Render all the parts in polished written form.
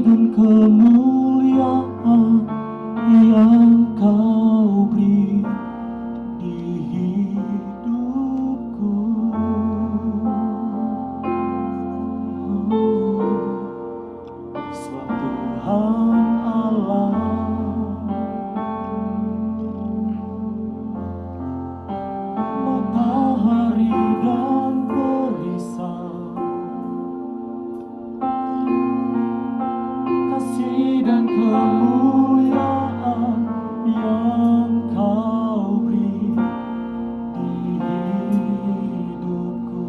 dan kemuliaan yang Kau beri di hidupku. Sebab Tuhan Allah matahari dan perisai, kasih dan kemuliaan yang Kau beri di hidupku.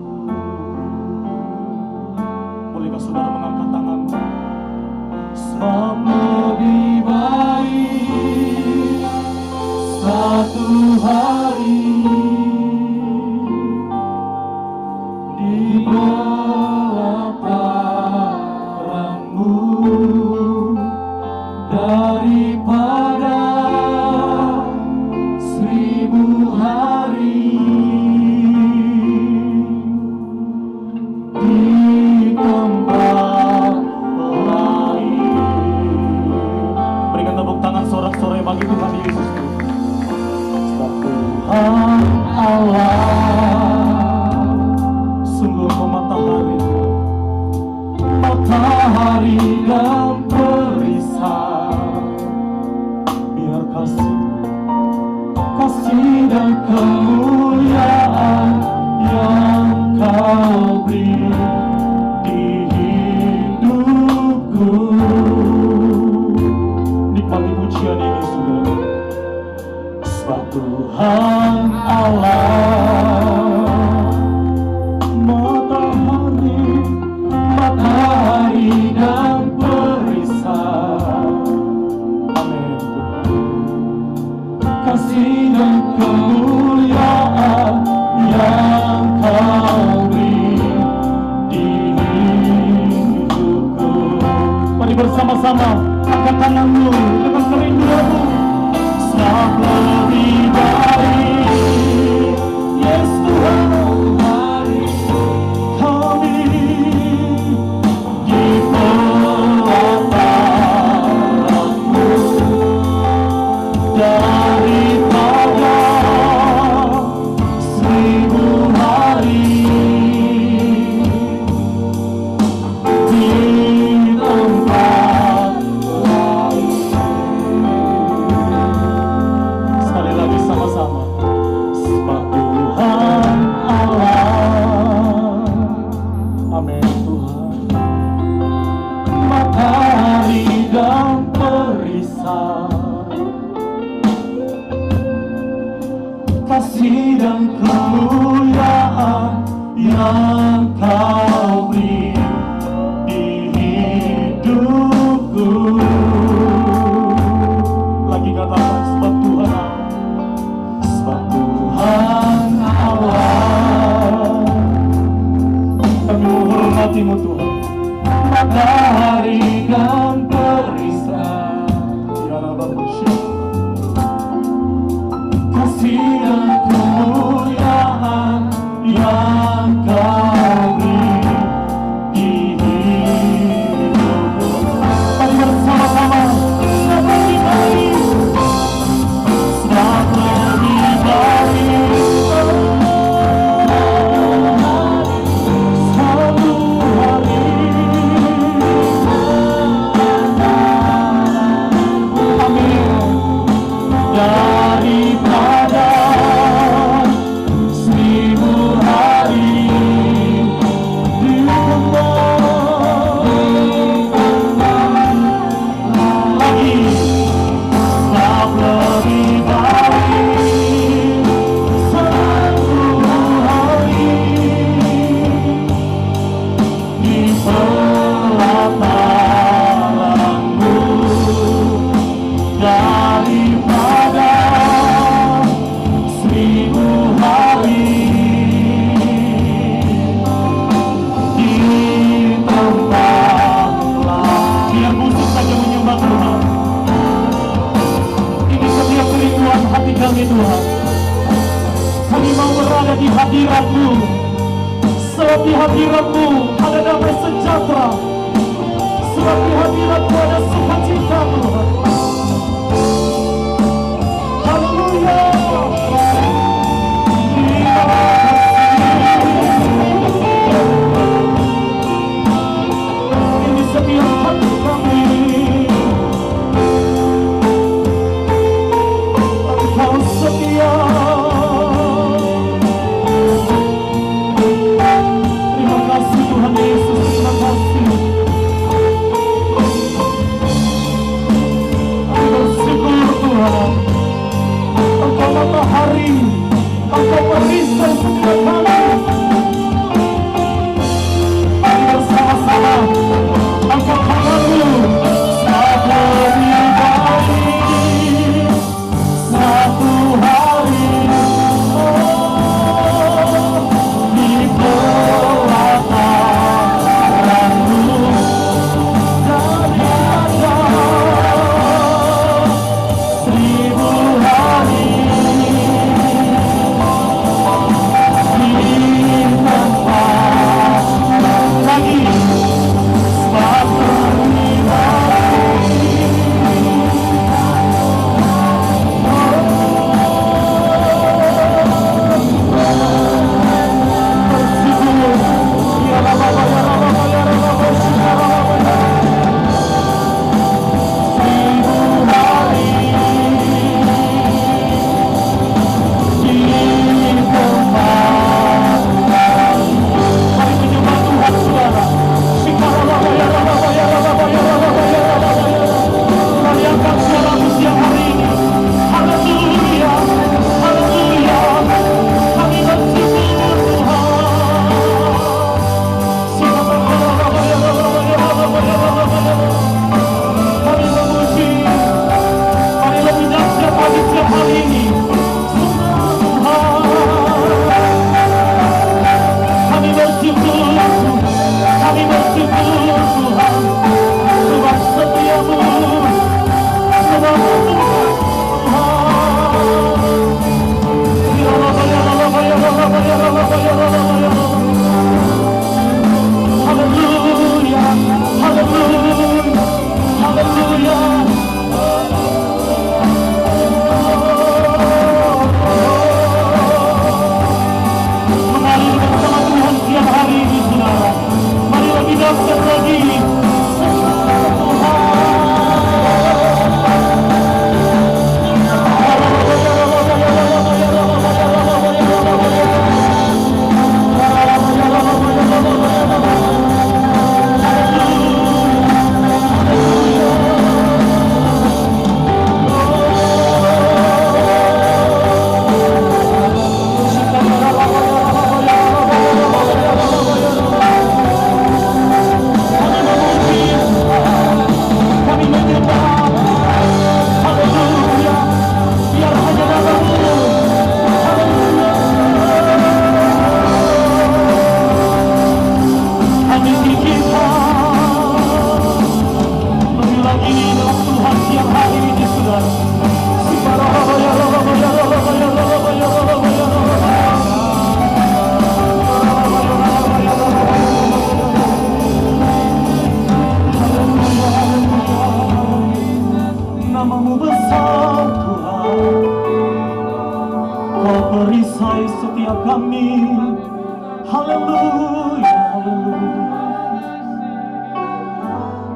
Bolehkah saudara mengangkat tanganmu? Sebab lebih baik satu hari di pelataranmu daripada 1000 hari di tempat lain. Berikan tepuk tangan sorak-sorai bagi Tuhan Yesus. Sebab Tuhan Allah sungguh matahari dan perisai, biar kasih dan kemuliaan yang Kau beri di hidupku. Nikmati pujian ini saudara. Sebab Tuhan Allah matahari dan perisai, amin, kasih dan kemuliaan yang Kau beri di hidupku. Mari bersama-sama angkat tanganmu dengan kerinduanmu. Sebab lebih baik, yes Tuhan, daripada 1000 hari di tempat lain. Sekali lagi sama-sama. Sebab Tuhan Allah, amin Tuhan, matahari dan perisai, kasih dan kemuliaan yang Kau beri di hidupku. Lagi katakan sebab Tuhan Allah, kami menghormati-Mu Tuhan. Matahari dan perisai, ya Rabbi, kasih dan kemuliaan yang Kau beri di hidupku. Mari bersama-sama. Sebab lebih baik, sebab lebih baik satu hari, amin, daripada 1000 hari di tempat lagi. Sebab lebih baik satu hari di pelataranmu daripada 1000 hari di tempat lain. Biar musik saja menyembah Tuhan. Ini setiap kerinduan hati kami Tuhan. Kami mau berada di hadirat-Mu. Sebab di hadirat-Mu ada damai sejahtera. sebab di hadirat-Mu ada sukacita Tuhan. Haleluya. Ini setiap hati kami, Engkau setia. Terima kasih Tuhan Yesus, terima kasih. Kami bersyukur Tuhan, Engkau matahari, Engkau perisai setiap kami. Mari bersama-sama angkat tanganmu. Satu hari, satu hari, di pelataranmu dari ada 1000 hari di tempat lagi satu perisai setiap kami. Haleluya, haleluya.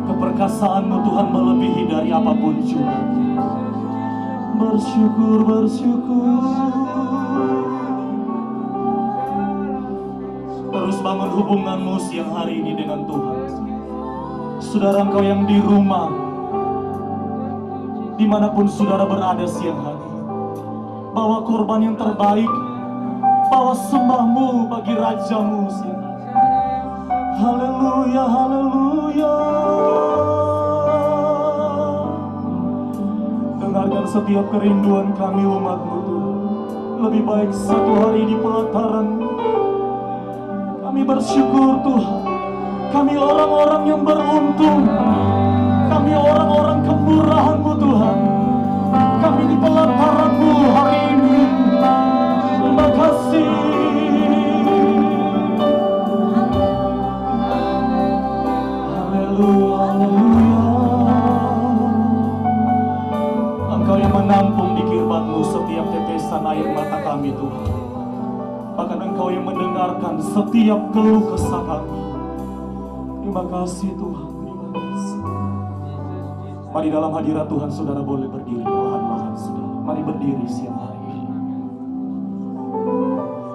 Keperkasaan-Mu Tuhan melebihi dari apapun juga. Bersyukur, bersyukur. Terus bangun hubungan-Mu siang hari ini dengan Tuhan. Saudara engkau yang di rumah, dimanapun saudara berada siang hari, bawa korban yang terbaik, bawa sembahmu bagi Raja-Mu siang hari. Haleluya, haleluya. Dengarkan setiap kerinduan kami umat-Mu Tuhan. Lebih baik satu hari di pelataran-Mu. Kami bersyukur Tuhan. Kami orang-orang yang beruntung. Kami orang-orang kemurahan-Mu Tuhan. Kami di pelataran-Mu hari ini. Terima kasih. Haleluya, haleluya. Engkau yang mendengarkan setiap keluh kesah kami. Terima kasih Tuhan, terima kasih. Mari dalam hadirat Tuhan saudara boleh berdiri perlahan-lahan saudara. Mari berdiri siang hari ini.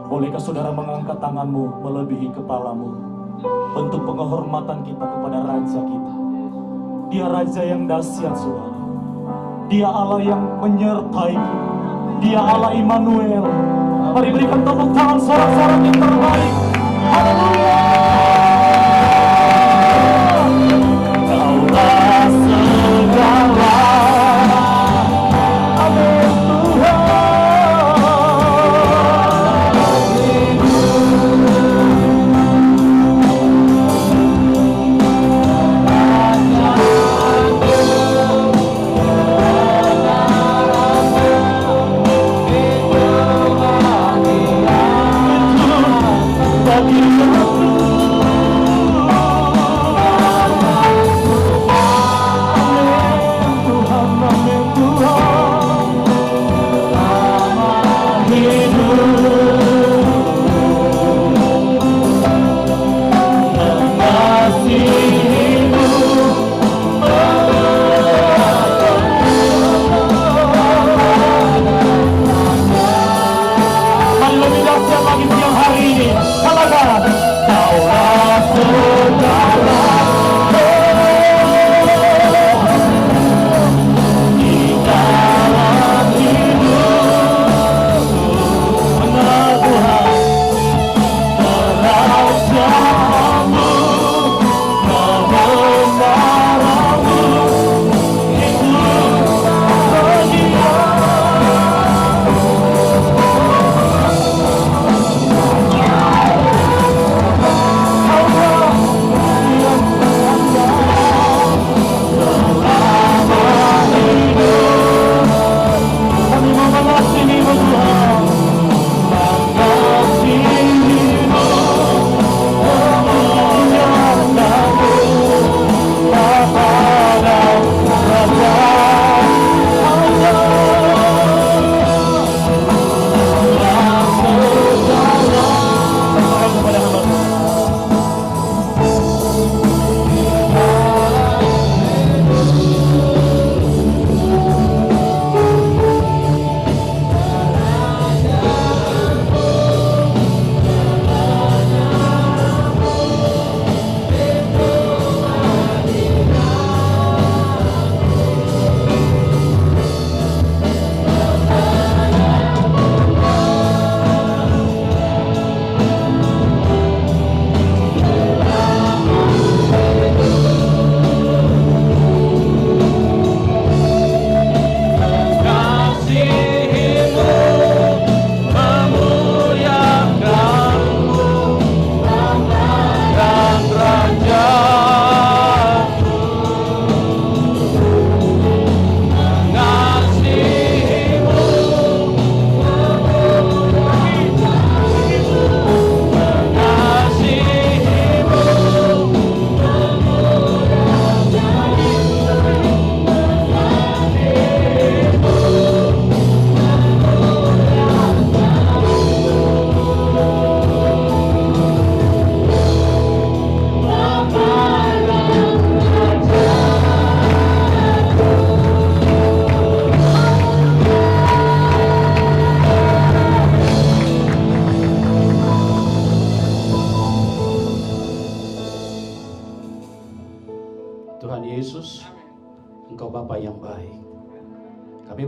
Bolehkah saudara mengangkat tanganmu melebihi kepalamu? Bentuk penghormatan kita kepada Raja kita. Dia Raja yang dahsyat saudara. Dia Allah yang menyertai kita. Dia Allah Immanuel. Mari berikan tepuk tangan sorak-sorak yang terbaik. Haleluya. Kaulah segala. Amin Tuhan.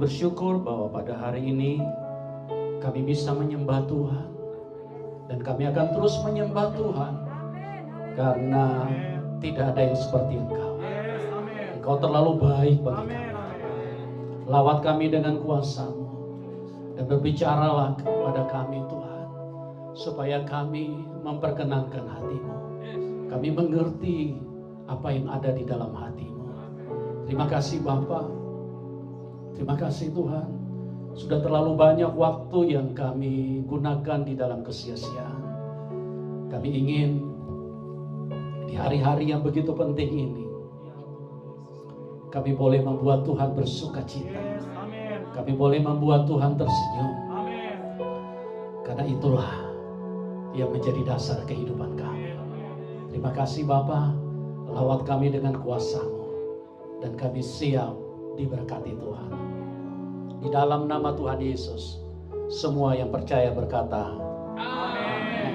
Bersyukur bahwa pada hari ini kami bisa menyembah Tuhan, dan kami akan terus menyembah Tuhan karena tidak ada yang seperti Engkau. Engkau terlalu baik bagi kami. Lawat kami dengan kuasa-Mu dan berbicaralah kepada kami Tuhan, supaya kami memperkenankan hati-Mu. Kami mengerti apa yang ada di dalam hati-Mu. Terima kasih Bapa. Terima kasih Tuhan, sudah terlalu banyak waktu yang kami gunakan di dalam kesia-siaan. Kami ingin di hari-hari yang begitu penting ini, kami boleh membuat Tuhan bersuka cita. Kami boleh membuat Tuhan tersenyum. Karena itulah yang menjadi dasar kehidupan kami. Terima kasih Bapa, lawat kami dengan kuasa-Mu, dan kami siap diberkati Tuhan. Di dalam nama Tuhan Yesus, semua yang percaya berkata, amin.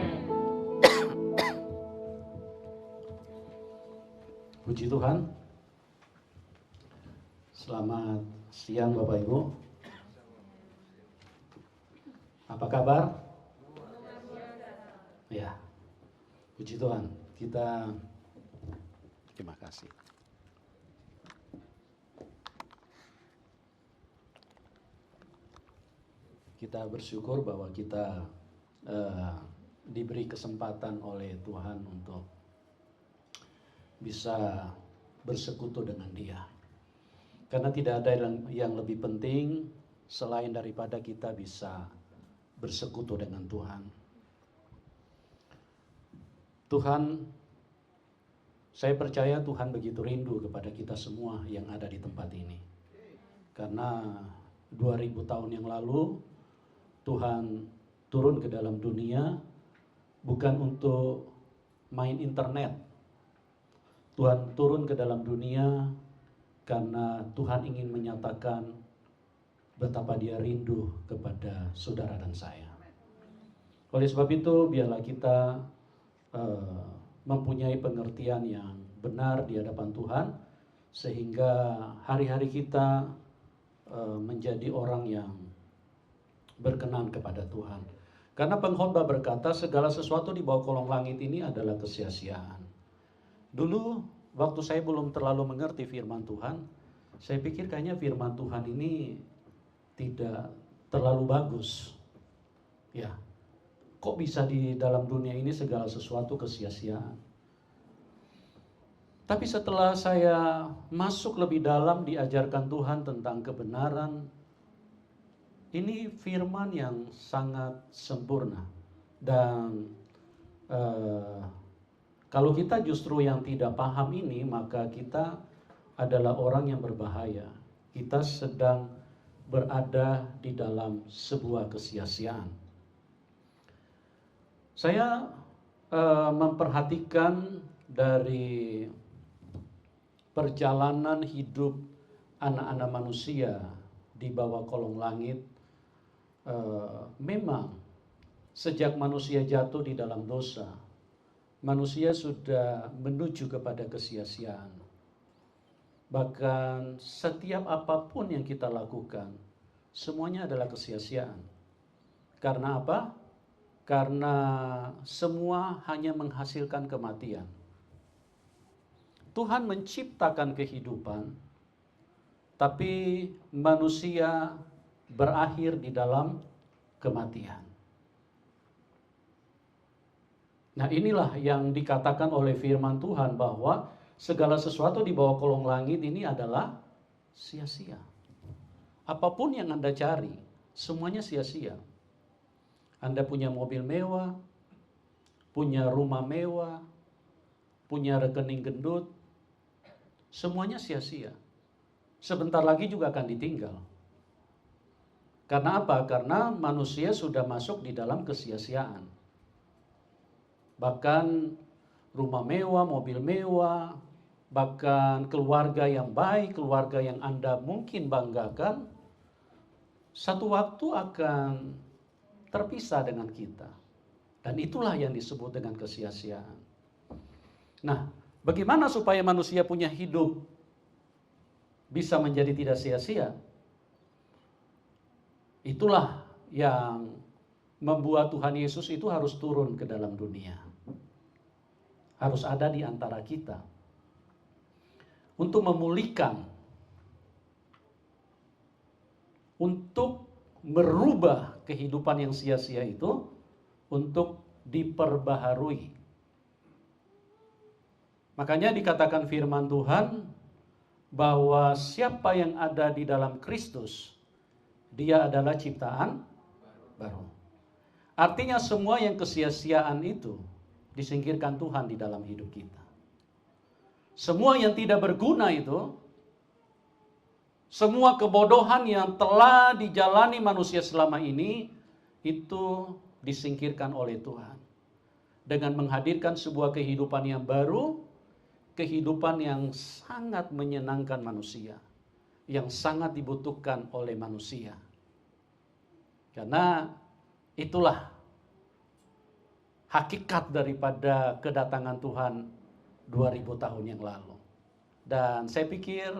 Puji Tuhan. Selamat siang Bapak Ibu. Apa kabar? Ya, puji Tuhan. Terima kasih. Kita bersyukur bahwa kita diberi kesempatan oleh Tuhan untuk bisa bersekutu dengan Dia. Karena tidak ada yang lebih penting selain daripada kita bisa bersekutu dengan Tuhan. Tuhan, saya percaya Tuhan begitu rindu kepada kita semua yang ada di tempat ini. Karena 2000 tahun yang lalu Tuhan turun ke dalam dunia bukan untuk main internet. Tuhan turun ke dalam dunia karena Tuhan ingin menyatakan betapa Dia rindu kepada saudara dan saya. Oleh sebab itu, biarlah kita mempunyai pengertian yang benar di hadapan Tuhan, sehingga hari-hari kita menjadi orang yang berkenan kepada Tuhan. Karena pengkhotbah berkata segala sesuatu di bawah kolong langit ini adalah kesia-siaan. Dulu waktu saya belum terlalu mengerti firman Tuhan, saya pikir kayaknya firman Tuhan ini tidak terlalu bagus. Ya, kok bisa di dalam dunia ini segala sesuatu kesia-siaan? Tapi setelah saya masuk lebih dalam diajarkan Tuhan tentang kebenaran, ini firman yang sangat sempurna. Dan kalau kita justru yang tidak paham ini, maka kita adalah orang yang berbahaya. Kita sedang berada di dalam sebuah kesia-siaan. Saya memperhatikan dari perjalanan hidup anak-anak manusia di bawah kolong langit. Memang sejak manusia jatuh di dalam dosa, manusia sudah menuju kepada kesia-siaan. Bahkan setiap apapun yang kita lakukan, semuanya adalah kesia-siaan. Karena apa? Karena semua hanya menghasilkan kematian. Tuhan menciptakan kehidupan, tapi manusia berakhir di dalam kematian. Nah, inilah yang dikatakan oleh firman Tuhan bahwa segala sesuatu di bawah kolong langit ini adalah sia-sia. Apapun yang Anda cari, semuanya sia-sia. Anda punya mobil mewah, punya rumah mewah, punya rekening gendut, semuanya sia-sia. Sebentar lagi juga akan ditinggal. Karena apa? Karena manusia sudah masuk di dalam kesia-siaan. Bahkan rumah mewah, mobil mewah, bahkan keluarga yang baik, keluarga yang Anda mungkin banggakan, satu waktu akan terpisah dengan kita. Dan itulah yang disebut dengan kesia-siaan. Nah, bagaimana supaya manusia punya hidup bisa menjadi tidak sia-sia? Itulah yang membuat Tuhan Yesus itu harus turun ke dalam dunia. Harus ada di antara kita. Untuk memulihkan. Untuk merubah kehidupan yang sia-sia itu. Untuk diperbaharui. Makanya dikatakan firman Tuhan. Bahwa siapa yang ada di dalam Kristus. Dia adalah ciptaan baru. Artinya semua yang kesia-siaan itu disingkirkan Tuhan di dalam hidup kita. Semua yang tidak berguna itu, semua kebodohan yang telah dijalani manusia selama ini, itu disingkirkan oleh Tuhan. dengan menghadirkan sebuah kehidupan yang baru, kehidupan yang sangat menyenangkan manusia, yang sangat dibutuhkan oleh manusia. Karena itulah hakikat daripada kedatangan Tuhan 2000 tahun yang lalu. Dan saya pikir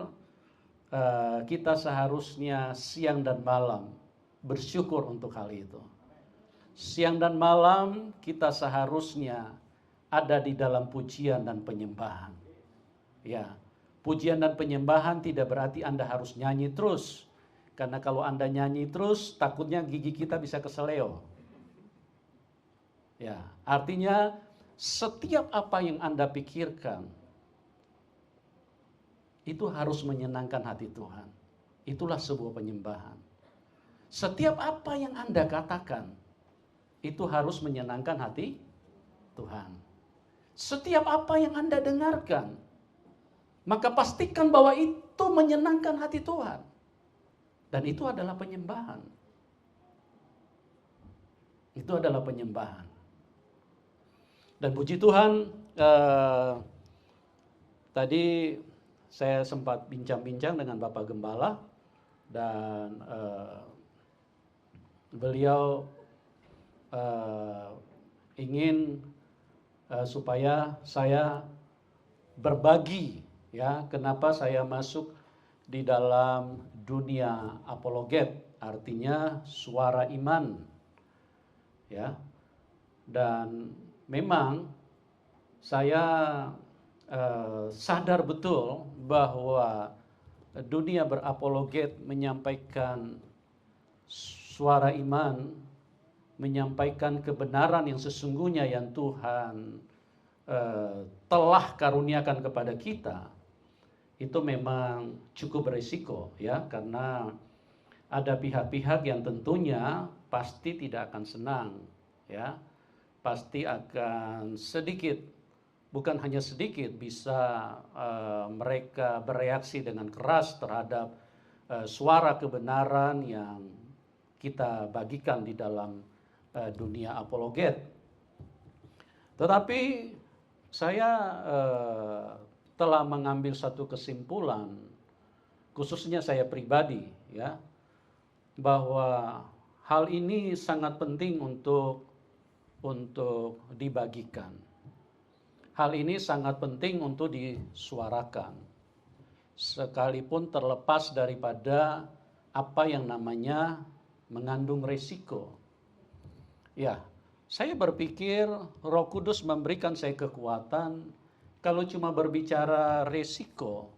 kita seharusnya siang dan malam bersyukur untuk hal itu. Siang dan malam kita seharusnya ada di dalam pujian dan penyembahan. Ya, pujian dan penyembahan tidak berarti Anda harus nyanyi terus. Karena kalau Anda nyanyi terus, takutnya gigi kita bisa keseleo. Ya, artinya setiap apa yang Anda pikirkan itu harus menyenangkan hati Tuhan. Itulah sebuah penyembahan. Setiap apa yang Anda katakan itu harus menyenangkan hati Tuhan. Setiap apa yang Anda dengarkan, maka pastikan bahwa itu menyenangkan hati Tuhan. Dan itu adalah penyembahan. Itu adalah penyembahan. Dan puji Tuhan, tadi saya sempat bincang-bincang dengan Bapak Gembala, dan beliau ingin supaya saya berbagi, ya, kenapa saya masuk di dalam dunia apologet, artinya suara iman, ya. Dan memang saya sadar betul bahwa dunia berapologet menyampaikan suara iman, menyampaikan kebenaran yang sesungguhnya yang Tuhan telah karuniakan kepada kita, itu memang cukup berisiko, ya, karena ada pihak-pihak yang tentunya pasti tidak akan senang, ya, pasti akan sedikit, bukan hanya sedikit, bisa mereka bereaksi dengan keras terhadap suara kebenaran yang kita bagikan di dalam dunia apologet. Tetapi saya telah mengambil satu kesimpulan, khususnya saya pribadi, ya, bahwa hal ini sangat penting untuk dibagikan. Hal ini sangat penting untuk disuarakan, sekalipun terlepas daripada apa yang namanya mengandung resiko. Ya, saya berpikir Roh Kudus memberikan saya kekuatan. Kalau cuma berbicara resiko,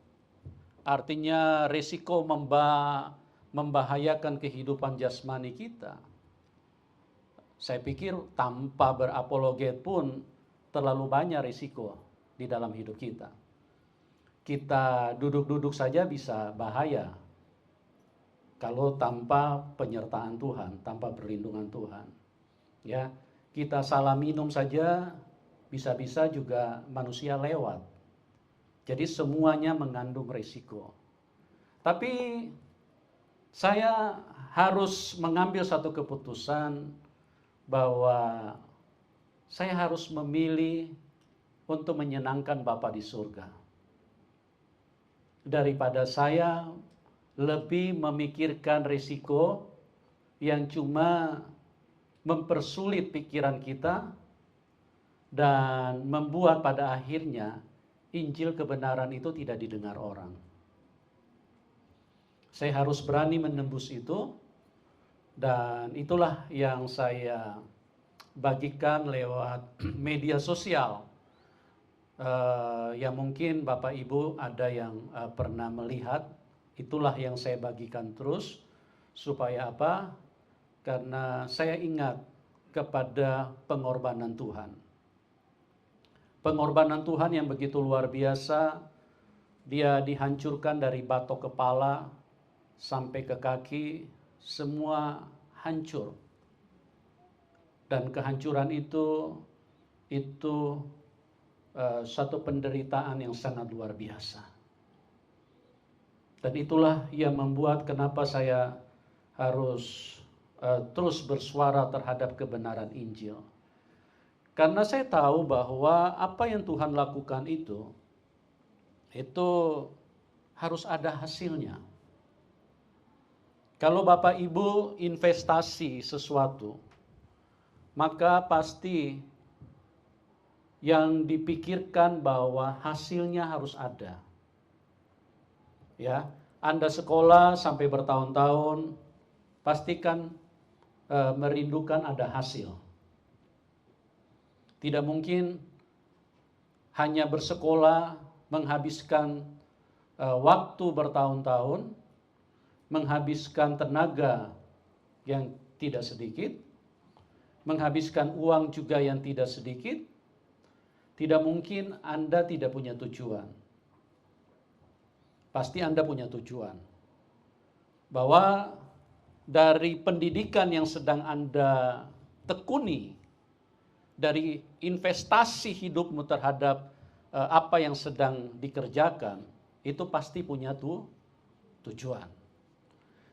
artinya resiko membahayakan kehidupan jasmani kita. Saya pikir tanpa berapologet pun terlalu banyak resiko di dalam hidup kita. Kita duduk-duduk saja bisa bahaya kalau tanpa penyertaan Tuhan, tanpa perlindungan Tuhan. Ya, kita salah minum saja bisa-bisa juga manusia lewat. Jadi semuanya mengandung resiko. Tapi saya harus mengambil satu keputusan bahwa saya harus memilih untuk menyenangkan Bapa di surga, daripada saya lebih memikirkan risiko yang cuma mempersulit pikiran kita dan membuat pada akhirnya Injil kebenaran itu tidak didengar orang. Saya harus berani menembus itu, dan itulah yang saya bagikan lewat media sosial. Yang mungkin Bapak Ibu ada yang pernah melihat, itulah yang saya bagikan terus. Supaya apa? Karena saya ingat kepada pengorbanan Tuhan. Pengorbanan Tuhan yang begitu luar biasa. Dia dihancurkan dari batok kepala sampai ke kaki, semua hancur. Dan kehancuran itu satu penderitaan yang sangat luar biasa. Dan itulah yang membuat kenapa saya harus terus bersuara terhadap kebenaran Injil. Karena saya tahu bahwa apa yang Tuhan lakukan itu harus ada hasilnya. Kalau Bapak Ibu investasi sesuatu, maka pasti yang dipikirkan bahwa hasilnya harus ada. Ya, Anda sekolah sampai bertahun-tahun, pastikan merindukan ada hasil. Tidak mungkin hanya bersekolah, menghabiskan waktu bertahun-tahun, menghabiskan tenaga yang tidak sedikit, menghabiskan uang juga yang tidak sedikit. Tidak mungkin Anda tidak punya tujuan. Pasti Anda punya tujuan. Bahwa dari pendidikan yang sedang Anda tekuni, dari investasi hidupmu terhadap apa yang sedang dikerjakan, itu pasti punya tujuan.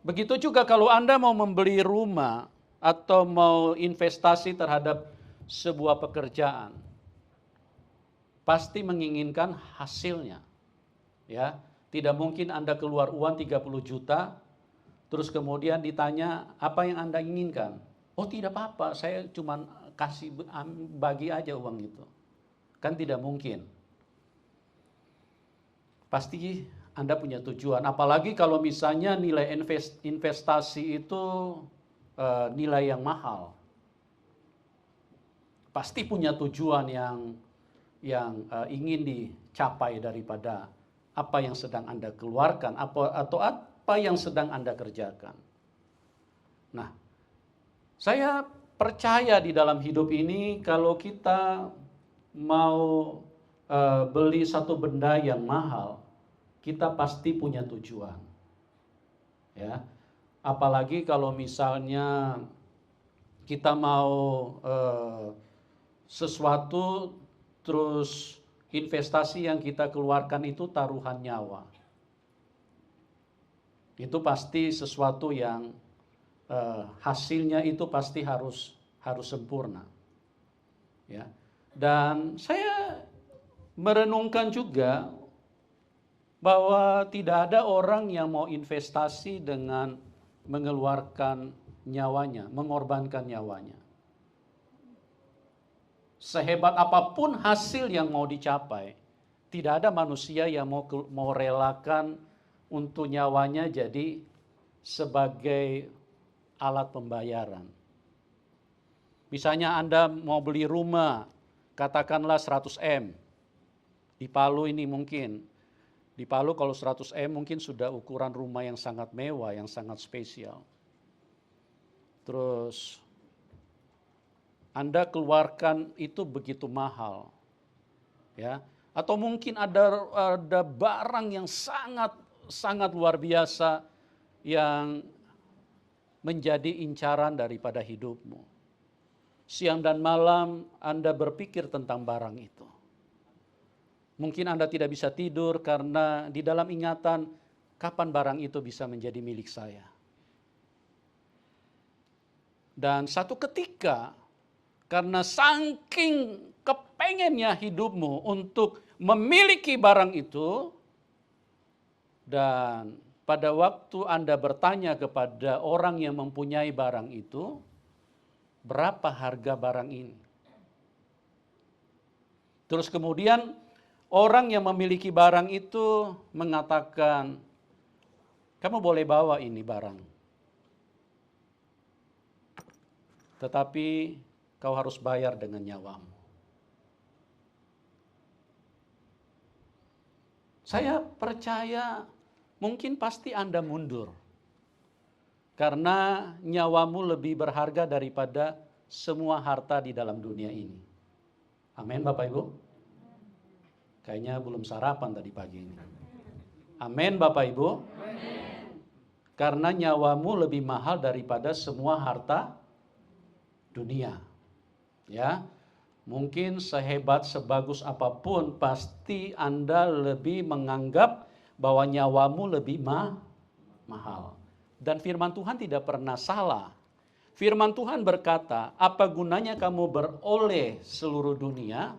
Begitu juga kalau Anda mau membeli rumah atau mau investasi terhadap sebuah pekerjaan, pasti menginginkan hasilnya. Ya, tidak mungkin Anda keluar uang 30 juta, terus kemudian ditanya apa yang Anda inginkan. Oh, tidak apa-apa, saya cuma bagi aja uang itu. Kan tidak mungkin. Pasti Anda punya tujuan. Apalagi kalau misalnya nilai investasi itu nilai yang mahal. Pasti punya tujuan yang ingin dicapai daripada apa yang sedang Anda keluarkan atau apa yang sedang Anda kerjakan. Nah, saya percaya di dalam hidup ini kalau kita mau beli satu benda yang mahal, kita pasti punya tujuan. Ya. Apalagi kalau misalnya kita mau sesuatu terus investasi yang kita keluarkan itu taruhan nyawa. Itu pasti sesuatu yang hasilnya itu pasti harus sempurna. Ya. Dan saya merenungkan juga bahwa tidak ada orang yang mau investasi dengan mengeluarkan nyawanya, mengorbankan nyawanya. Sehebat apapun hasil yang mau dicapai, tidak ada manusia yang mau relakan untuk nyawanya jadi sebagai alat pembayaran. Misalnya Anda mau beli rumah, katakanlah 100 M. Di Palu ini mungkin. Di Palu kalau 100 M mungkin sudah ukuran rumah yang sangat mewah, yang sangat spesial. Terus Anda keluarkan itu begitu mahal. Ya. Atau mungkin ada barang yang sangat luar biasa yang menjadi incaran daripada hidupmu. Siang dan malam Anda berpikir tentang barang itu. Mungkin Anda tidak bisa tidur karena di dalam ingatan, kapan barang itu bisa menjadi milik saya. Dan satu ketika, karena saking kepengennya hidupmu untuk memiliki barang itu, dan pada waktu Anda bertanya kepada orang yang mempunyai barang itu, berapa harga barang ini? Terus kemudian orang yang memiliki barang itu mengatakan, kamu boleh bawa ini barang. Tetapi kau harus bayar dengan nyawamu. Saya percaya mungkin pasti Anda mundur. Karena nyawamu lebih berharga daripada semua harta di dalam dunia ini. Amin Bapak Ibu? Kayaknya belum sarapan tadi pagi ini. Amin Bapak Ibu? Amin. Karena nyawamu lebih mahal daripada semua harta dunia. Ya. Mungkin sehebat sebagus apapun pasti Anda lebih menganggap bahwa nyawamu lebih mahal. Dan firman Tuhan tidak pernah salah. Firman Tuhan berkata, apa gunanya kamu beroleh seluruh dunia,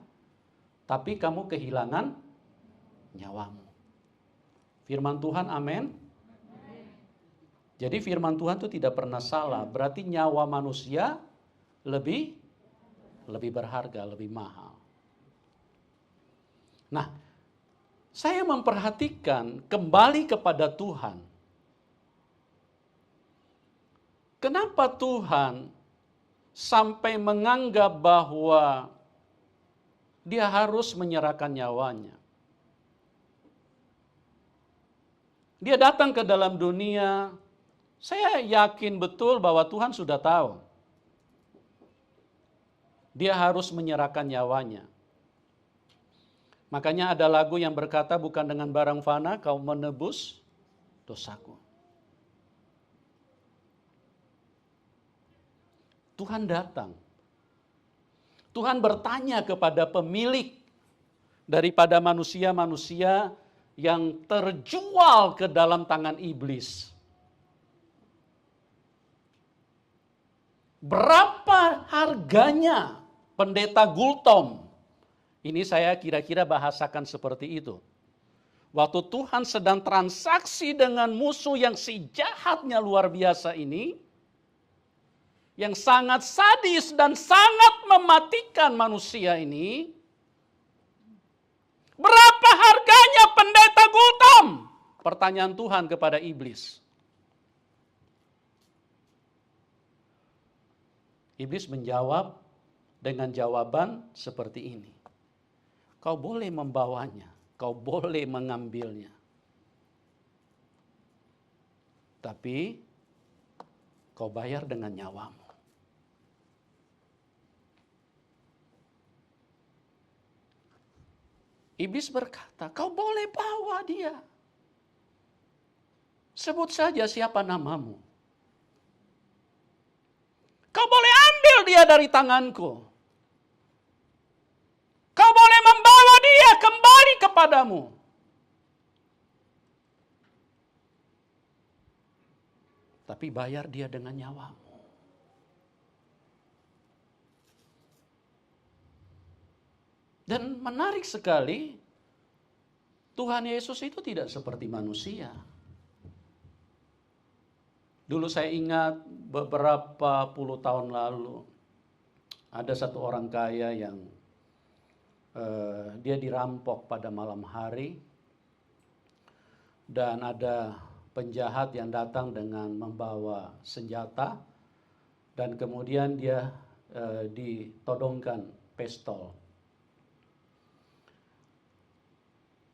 tapi kamu kehilangan nyawamu. Firman Tuhan, amin. Jadi firman Tuhan itu tidak pernah salah. Berarti nyawa manusia lebih berharga, lebih mahal. Nah, saya memperhatikan kembali kepada Tuhan. Kenapa Tuhan sampai menganggap bahwa dia harus menyerahkan nyawanya? Dia datang ke dalam dunia, saya yakin betul bahwa Tuhan sudah tahu. Dia harus menyerahkan nyawanya. Makanya ada lagu yang berkata, bukan dengan barang fana kau menebus dosaku. Tuhan datang. Tuhan bertanya kepada pemilik daripada manusia-manusia yang terjual ke dalam tangan iblis. Berapa harganya pendeta Gultom? Ini saya kira-kira bahasakan seperti itu. Waktu Tuhan sedang transaksi dengan musuh yang si jahatnya luar biasa ini, yang sangat sadis dan sangat mematikan manusia ini, berapa harganya pendeta Gultom? Pertanyaan Tuhan kepada iblis. Iblis menjawab dengan jawaban seperti ini. Kau boleh membawanya, kau boleh mengambilnya. Tapi kau bayar dengan nyawamu. Iblis berkata, kau boleh bawa dia. Sebut saja siapa namamu. Kau boleh ambil dia dari tanganku. Kau boleh membawa dia kembali kepadamu. Tapi bayar dia dengan nyawamu. Dan menarik sekali, Tuhan Yesus itu tidak seperti manusia. Dulu saya ingat beberapa puluh tahun lalu, ada satu orang kaya yang dia dirampok pada malam hari, dan ada penjahat yang datang dengan membawa senjata, dan kemudian dia ditodongkan pistol.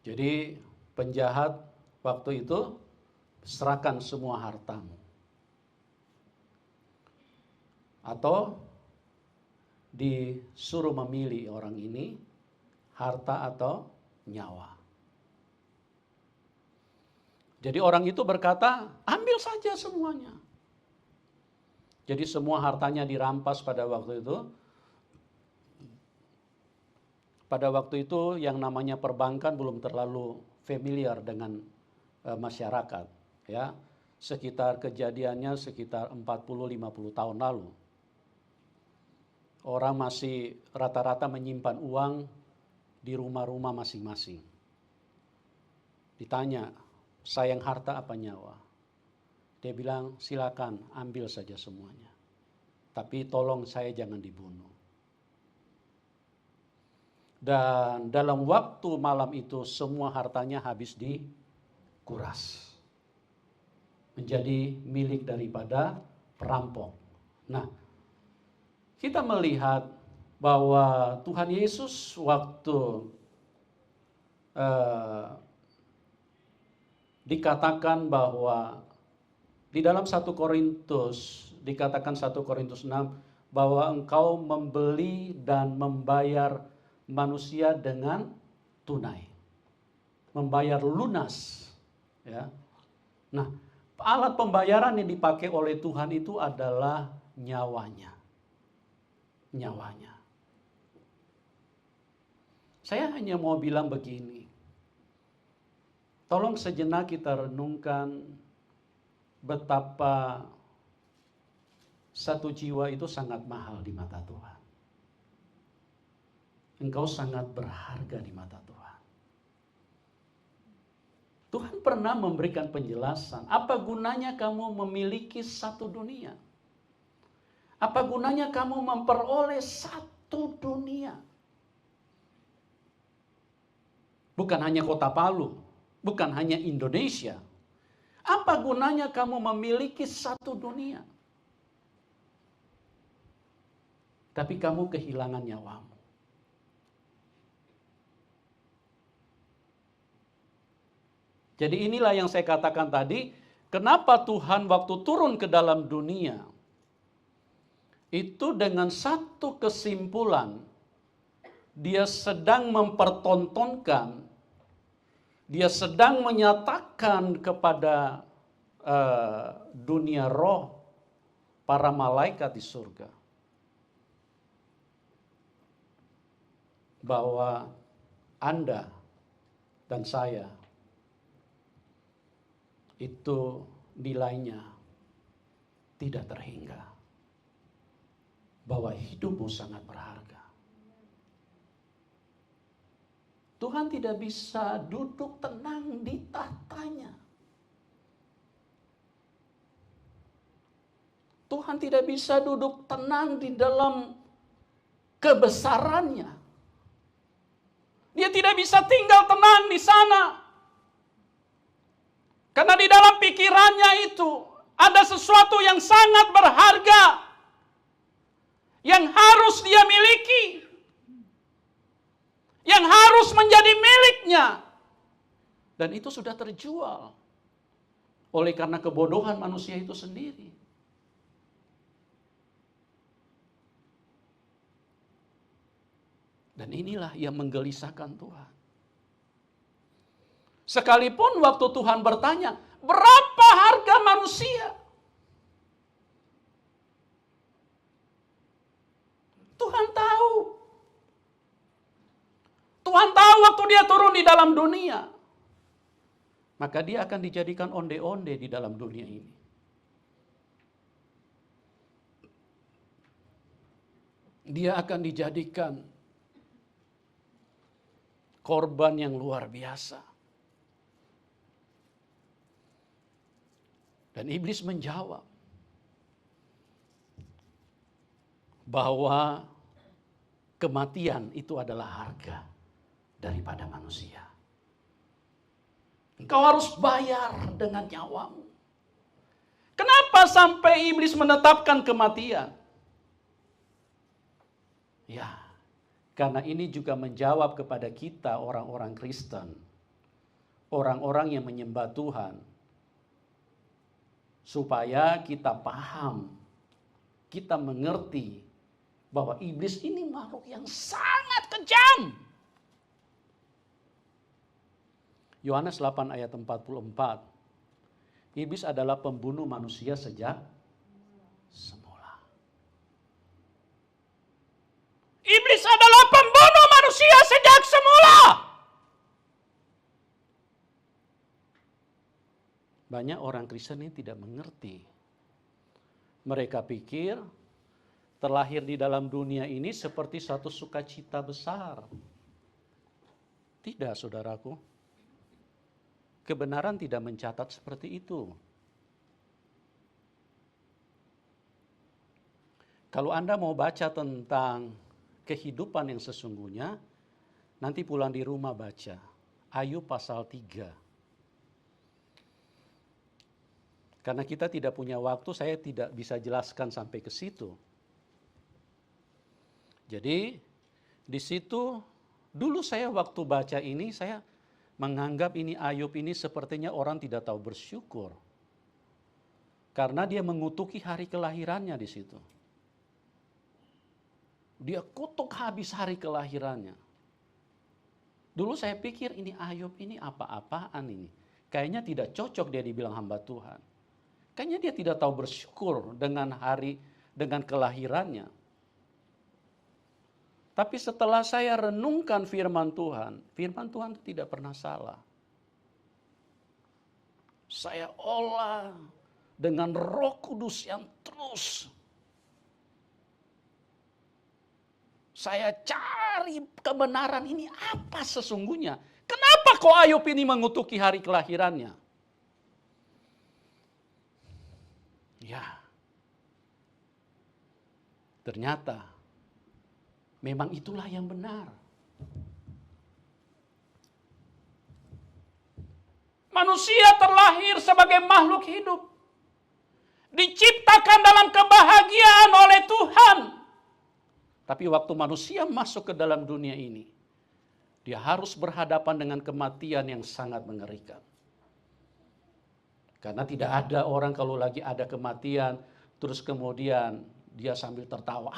Jadi penjahat waktu itu, serahkan semua hartamu. Atau disuruh memilih orang ini, harta atau nyawa. Jadi orang itu berkata, ambil saja semuanya. Jadi semua hartanya dirampas pada waktu itu. Pada waktu itu yang namanya perbankan belum terlalu familiar dengan masyarakat. Ya, sekitar kejadiannya sekitar 40-50 tahun lalu. Orang masih rata-rata menyimpan uang di rumah-rumah masing-masing. Ditanya, sayang harta apa nyawa? Dia bilang, silakan ambil saja semuanya. Tapi tolong saya jangan dibunuh. Dan dalam waktu malam itu semua hartanya habis dikuras. Menjadi milik daripada perampok. Nah, kita melihat bahwa Tuhan Yesus waktu dikatakan bahwa di dalam 1 Korintus, dikatakan 1 Korintus 6, bahwa engkau membeli dan membayar manusia dengan tunai. Membayar lunas. Ya. Nah, alat pembayaran yang dipakai oleh Tuhan itu adalah nyawanya. Nyawanya. Saya hanya mau bilang begini. Tolong sejenak kita renungkan betapa Satu jiwa itu sangat mahal di mata Tuhan. Engkau sangat berharga di mata Tuhan. Tuhan pernah memberikan penjelasan, apa gunanya kamu memiliki satu dunia? Apa gunanya kamu memperoleh satu dunia? Bukan hanya Kota Palu, bukan hanya Indonesia. Apa gunanya kamu memiliki satu dunia? Tapi kamu kehilangan nyawamu. Jadi inilah yang saya katakan tadi, kenapa Tuhan waktu turun ke dalam dunia, itu dengan satu kesimpulan, dia sedang mempertontonkan, dia sedang menyatakan kepada dunia roh, para malaikat di surga, bahwa Anda dan saya itu nilainya tidak terhingga. Bahwa hidupmu sangat berharga. Tuhan tidak bisa duduk tenang di tahtanya. Tuhan tidak bisa duduk tenang di dalam kebesarannya. Dia tidak bisa tinggal tenang di sana. Karena di dalam pikirannya itu ada sesuatu yang sangat berharga yang harus dia miliki, yang harus menjadi miliknya. Dan itu sudah terjual oleh karena kebodohan manusia itu sendiri. Dan inilah yang menggelisahkan Tuhan. Sekalipun waktu Tuhan bertanya, berapa harga manusia? Tuhan tahu. Tuhan tahu waktu dia turun di dalam dunia. Maka dia akan dijadikan onde-onde di dalam dunia ini. Dia akan dijadikan korban yang luar biasa. Dan iblis menjawab bahwa kematian itu adalah harga daripada manusia. Engkau harus bayar dengan nyawamu. Kenapa sampai iblis menetapkan kematian? Ya, karena ini juga menjawab kepada kita orang-orang Kristen, orang-orang yang menyembah Tuhan, supaya kita paham, kita mengerti bahwa iblis ini makhluk yang sangat kejam. Yohanes 8 ayat 44. Iblis adalah pembunuh manusia sejak semula. Iblis adalah pembunuh manusia sejak semula. Banyak orang Kristen ini tidak mengerti. Mereka pikir terlahir di dalam dunia ini seperti satu sukacita besar. Tidak, saudaraku. Kebenaran tidak mencatat seperti itu. Kalau Anda mau baca tentang kehidupan yang sesungguhnya, nanti pulang di rumah baca Ayub pasal 3. Karena kita tidak punya waktu, saya tidak bisa jelaskan sampai ke situ. Jadi di situ dulu saya waktu baca ini, saya menganggap ini Ayub ini sepertinya orang tidak tahu bersyukur. Karena dia mengutuki hari kelahirannya di situ. Dia kutuk habis hari kelahirannya. Dulu saya pikir ini Ayub ini apa-apaan ini. Kayaknya tidak cocok dia dibilang hamba Tuhan. Kayaknya dia tidak tahu bersyukur dengan hari, dengan kelahirannya. Tapi setelah saya renungkan firman Tuhan itu tidak pernah salah. Saya olah dengan Roh Kudus yang terus Saya cari kebenaran ini apa sesungguhnya. Kenapa kok Ayub ini mengutuki hari kelahirannya? Ya, ternyata memang itulah yang benar. Manusia terlahir sebagai makhluk hidup. Diciptakan dalam kebahagiaan oleh Tuhan. Tapi waktu manusia masuk ke dalam dunia ini, dia harus berhadapan dengan kematian yang sangat mengerikan. Karena tidak ada orang kalau lagi ada kematian, terus kemudian dia sambil tertawa.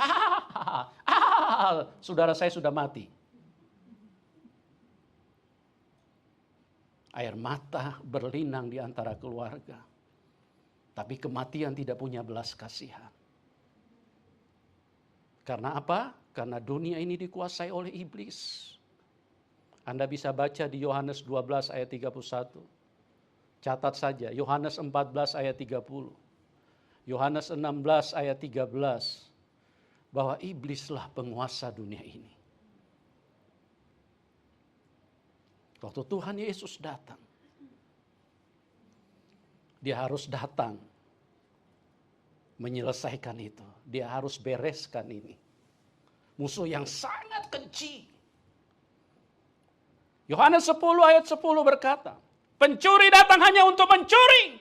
Saudara saya sudah mati. Air mata berlinang di antara keluarga. Tapi kematian tidak punya belas kasihan. Karena apa? Karena dunia ini dikuasai oleh iblis. Anda bisa baca di Yohanes 12 ayat 31. Catat saja, Yohanes 14 ayat 30. Yohanes 16 ayat 13. Bahwa iblislah penguasa dunia ini. Waktu Tuhan Yesus datang, dia harus datang menyelesaikan itu. Dia harus bereskan ini. Musuh yang sangat keji. Yohanes 10 ayat 10 berkata, pencuri datang hanya untuk mencuri,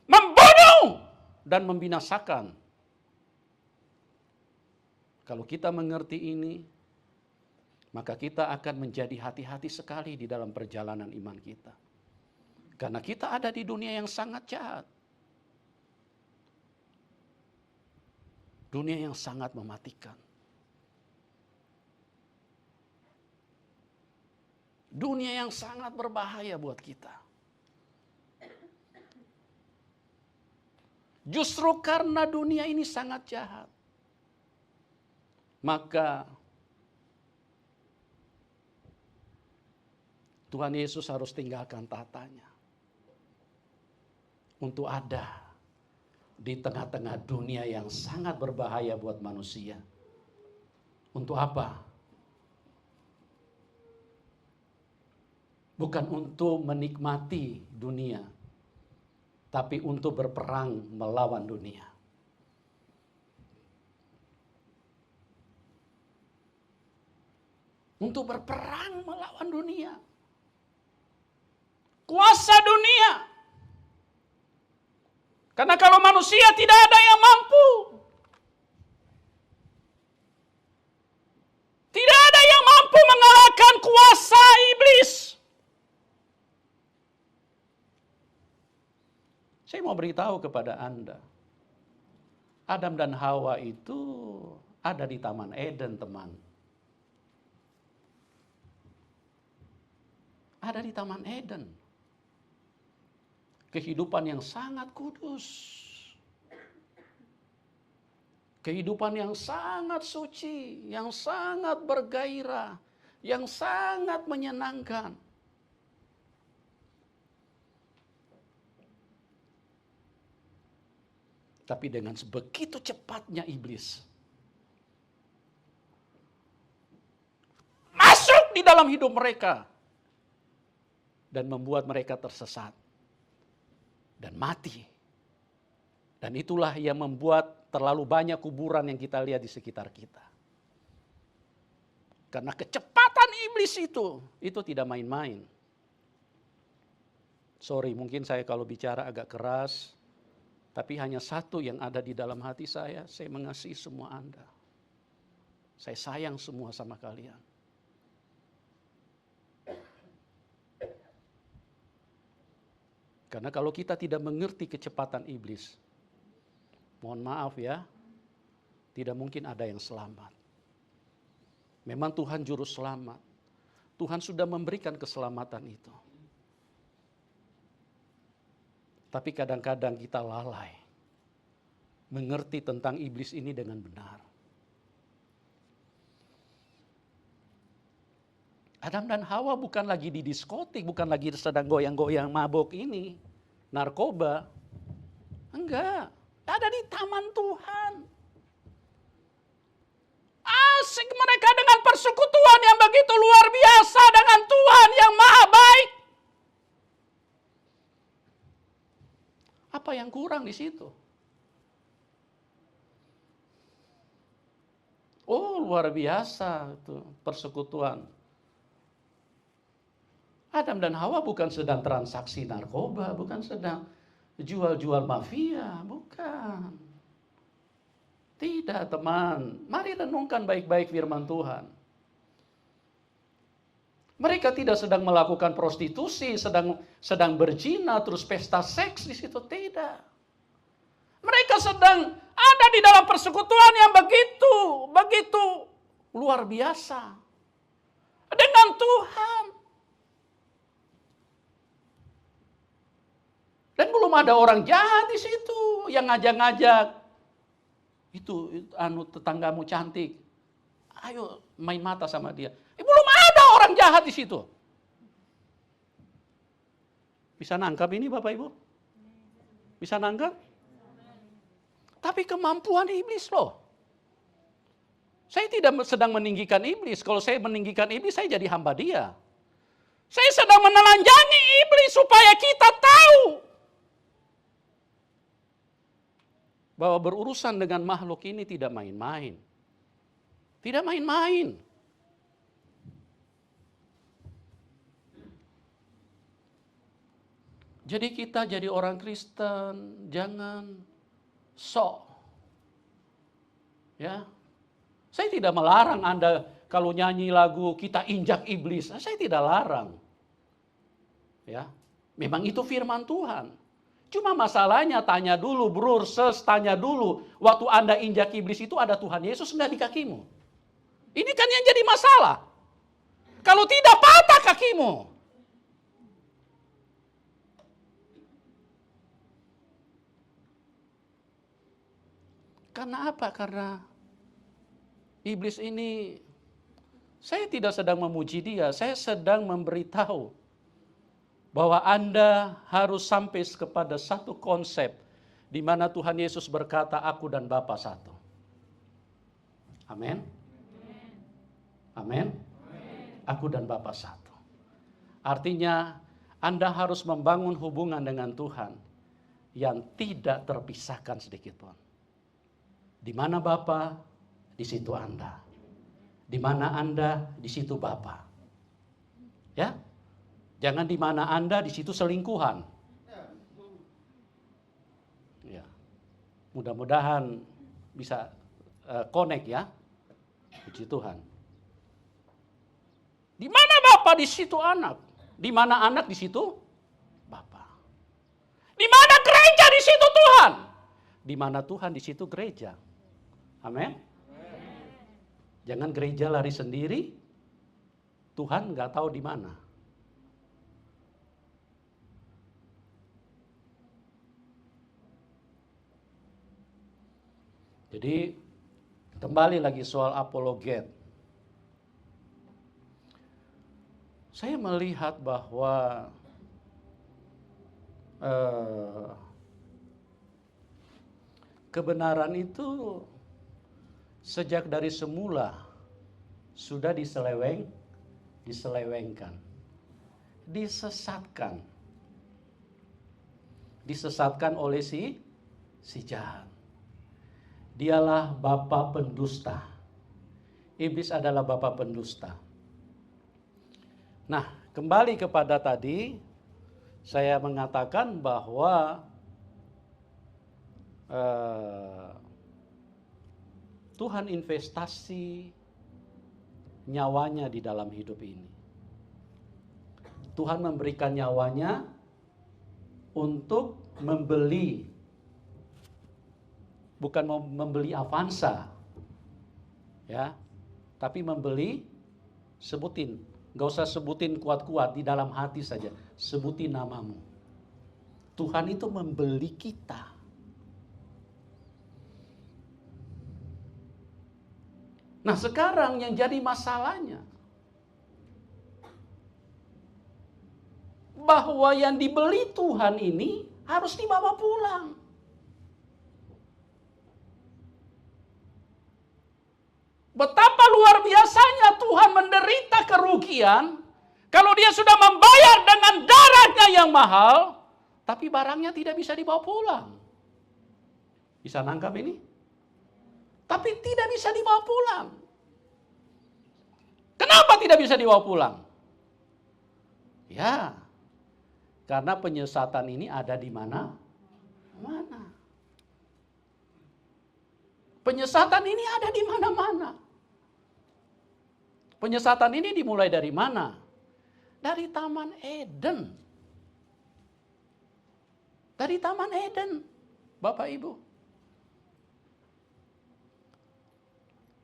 membunuh, dan membinasakan. Kalau kita mengerti ini, maka kita akan menjadi hati-hati sekali di dalam perjalanan iman kita. Karena kita ada di dunia yang sangat jahat. Dunia yang sangat mematikan. Dunia yang sangat berbahaya buat kita. Justru karena dunia ini sangat jahat, maka Tuhan Yesus harus tinggalkan tatanya untuk ada di tengah-tengah dunia yang sangat berbahaya buat manusia. Untuk apa? Bukan untuk menikmati dunia, tapi untuk berperang melawan dunia. Untuk berperang melawan dunia. Kuasa dunia. Karena kalau manusia tidak ada yang mampu. Tidak ada yang mampu mengalahkan kuasa iblis. Saya mau beritahu kepada Anda. Adam dan Hawa itu ada di Taman Eden, teman. Ada di Taman Eden. Kehidupan yang sangat kudus. Kehidupan yang sangat suci, yang sangat bergairah, yang sangat menyenangkan. Tapi dengan sebegitu cepatnya iblis masuk di dalam hidup mereka dan membuat mereka tersesat dan mati. Dan itulah yang membuat terlalu banyak kuburan yang kita lihat di sekitar kita. Karena kecepatan iblis itu tidak main-main. Sorry, mungkin saya kalau bicara agak keras, tapi hanya satu yang ada di dalam hati saya mengasihi semua Anda. Saya sayang semua sama kalian. Karena kalau kita tidak mengerti kecepatan iblis, mohon maaf ya, tidak mungkin ada yang selamat. Memang Tuhan juru selamat. Tuhan sudah memberikan keselamatan itu. Tapi kadang-kadang kita lalai mengerti tentang iblis ini dengan benar. Adam dan Hawa bukan lagi di diskotik, bukan lagi sedang goyang-goyang mabok ini, narkoba. Enggak, ada di taman Tuhan. asik mereka dengan persekutuan yang begitu luar biasa dengan Tuhan yang maha baik. Apa yang kurang di situ? Oh, luar biasa itu persekutuan. Adam dan Hawa bukan sedang transaksi narkoba, bukan sedang jual-jual mafia, bukan. Tidak, teman. Mari renungkan baik-baik firman Tuhan. Mereka tidak sedang melakukan prostitusi, sedang berzina, terus pesta seks di situ, tidak. Mereka sedang ada di dalam persekutuan yang begitu luar biasa dengan Tuhan. Dan belum ada orang jahat di situ yang ngajak-ngajak. Itu tetanggamu cantik. Ayo main mata sama dia. Belum ada orang jahat di situ. Bisa nangkap ini Bapak Ibu? Bisa nangkap? Tapi kemampuan iblis loh. Saya tidak sedang meninggikan iblis. Kalau saya meninggikan iblis, saya jadi hamba dia. Saya sedang menelanjangi iblis supaya kita tahu bahwa berurusan dengan makhluk ini tidak main-main. Tidak main-main. Jadi kita jadi orang Kristen, jangan sok. Ya. Saya tidak melarang Anda kalau nyanyi lagu kita injak iblis. Saya tidak larang. Ya. Memang itu firman Tuhan. Cuma masalahnya tanya dulu, bro, tanya dulu. Waktu Anda injak iblis itu ada Tuhan Yesus enggak di kakimu? Ini kan yang jadi masalah. Kalau tidak patah kakimu. Karena apa? Karena iblis ini, saya tidak sedang memuji dia, saya sedang memberitahu bahwa Anda harus sampai kepada satu konsep di mana Tuhan Yesus berkata, aku dan Bapa satu. Amin. Amin. Aku dan Bapa satu. Artinya Anda harus membangun hubungan dengan Tuhan yang tidak terpisahkan sedikit pun. Di mana Bapa, di situ Anda. Di mana Anda, di situ Bapa. Ya? Jangan di mana Anda, di situ selingkuhan. Ya. Mudah-mudahan bisa connect ya. Puji Tuhan. Di mana Bapa, di situ anak. Di mana anak, di situ Bapa. Di mana gereja, di situ Tuhan. Di mana Tuhan, di situ gereja. Amin. Jangan gereja lari sendiri. Tuhan nggak tahu di mana. Jadi kembali lagi soal apologet. Saya melihat bahwa kebenaran itu sejak dari semula sudah diselewengkan, disesatkan oleh si jahat. Dialah bapa pendusta. Iblis adalah bapa pendusta. Nah, kembali kepada tadi, saya mengatakan bahwa Tuhan investasi nyawanya di dalam hidup ini. Tuhan memberikan nyawanya untuk membeli, bukan membeli Avanza, ya, tapi membeli, sebutin, gak usah sebutin kuat-kuat, di dalam hati saja, sebutin namamu. Tuhan itu membeli kita. Nah sekarang yang jadi masalahnya, bahwa yang dibeli Tuhan ini harus dibawa pulang. Betapa demikian, kalau dia sudah membayar dengan darahnya yang mahal, tapi barangnya tidak bisa dibawa pulang. Bisa nangkap ini? Tapi tidak bisa dibawa pulang. Kenapa tidak bisa dibawa pulang? Ya, karena penyesatan ini ada di mana? Penyesatan ini ada di mana-mana. Penyesatan ini dimulai dari mana? Dari Taman Eden. Dari Taman Eden, Bapak Ibu.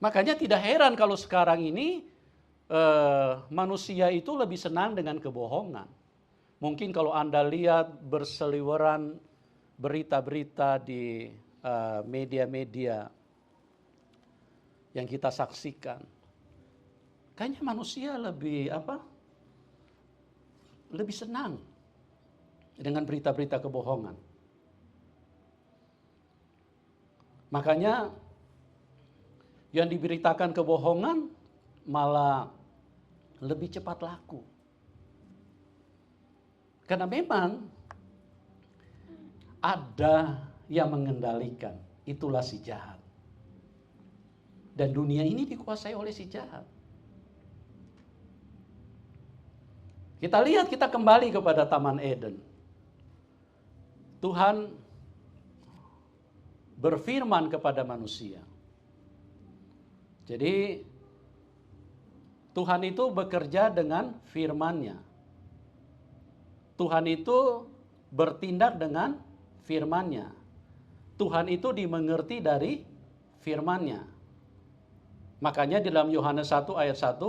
Makanya tidak heran kalau sekarang ini manusia itu lebih senang dengan kebohongan. Mungkin kalau Anda lihat berseliweran berita-berita di media-media yang kita saksikan, kayaknya manusia lebih senang dengan berita-berita kebohongan. Makanya yang diberitakan kebohongan malah lebih cepat laku. Karena memang ada yang mengendalikan, itulah si jahat. Dan dunia ini dikuasai oleh si jahat. Kita lihat, kita kembali kepada Taman Eden. Tuhan berfirman kepada manusia. Jadi Tuhan itu bekerja dengan firman-Nya. Tuhan itu bertindak dengan firman-Nya. Tuhan itu dimengerti dari firman-Nya. Makanya di dalam Yohanes 1 ayat 1,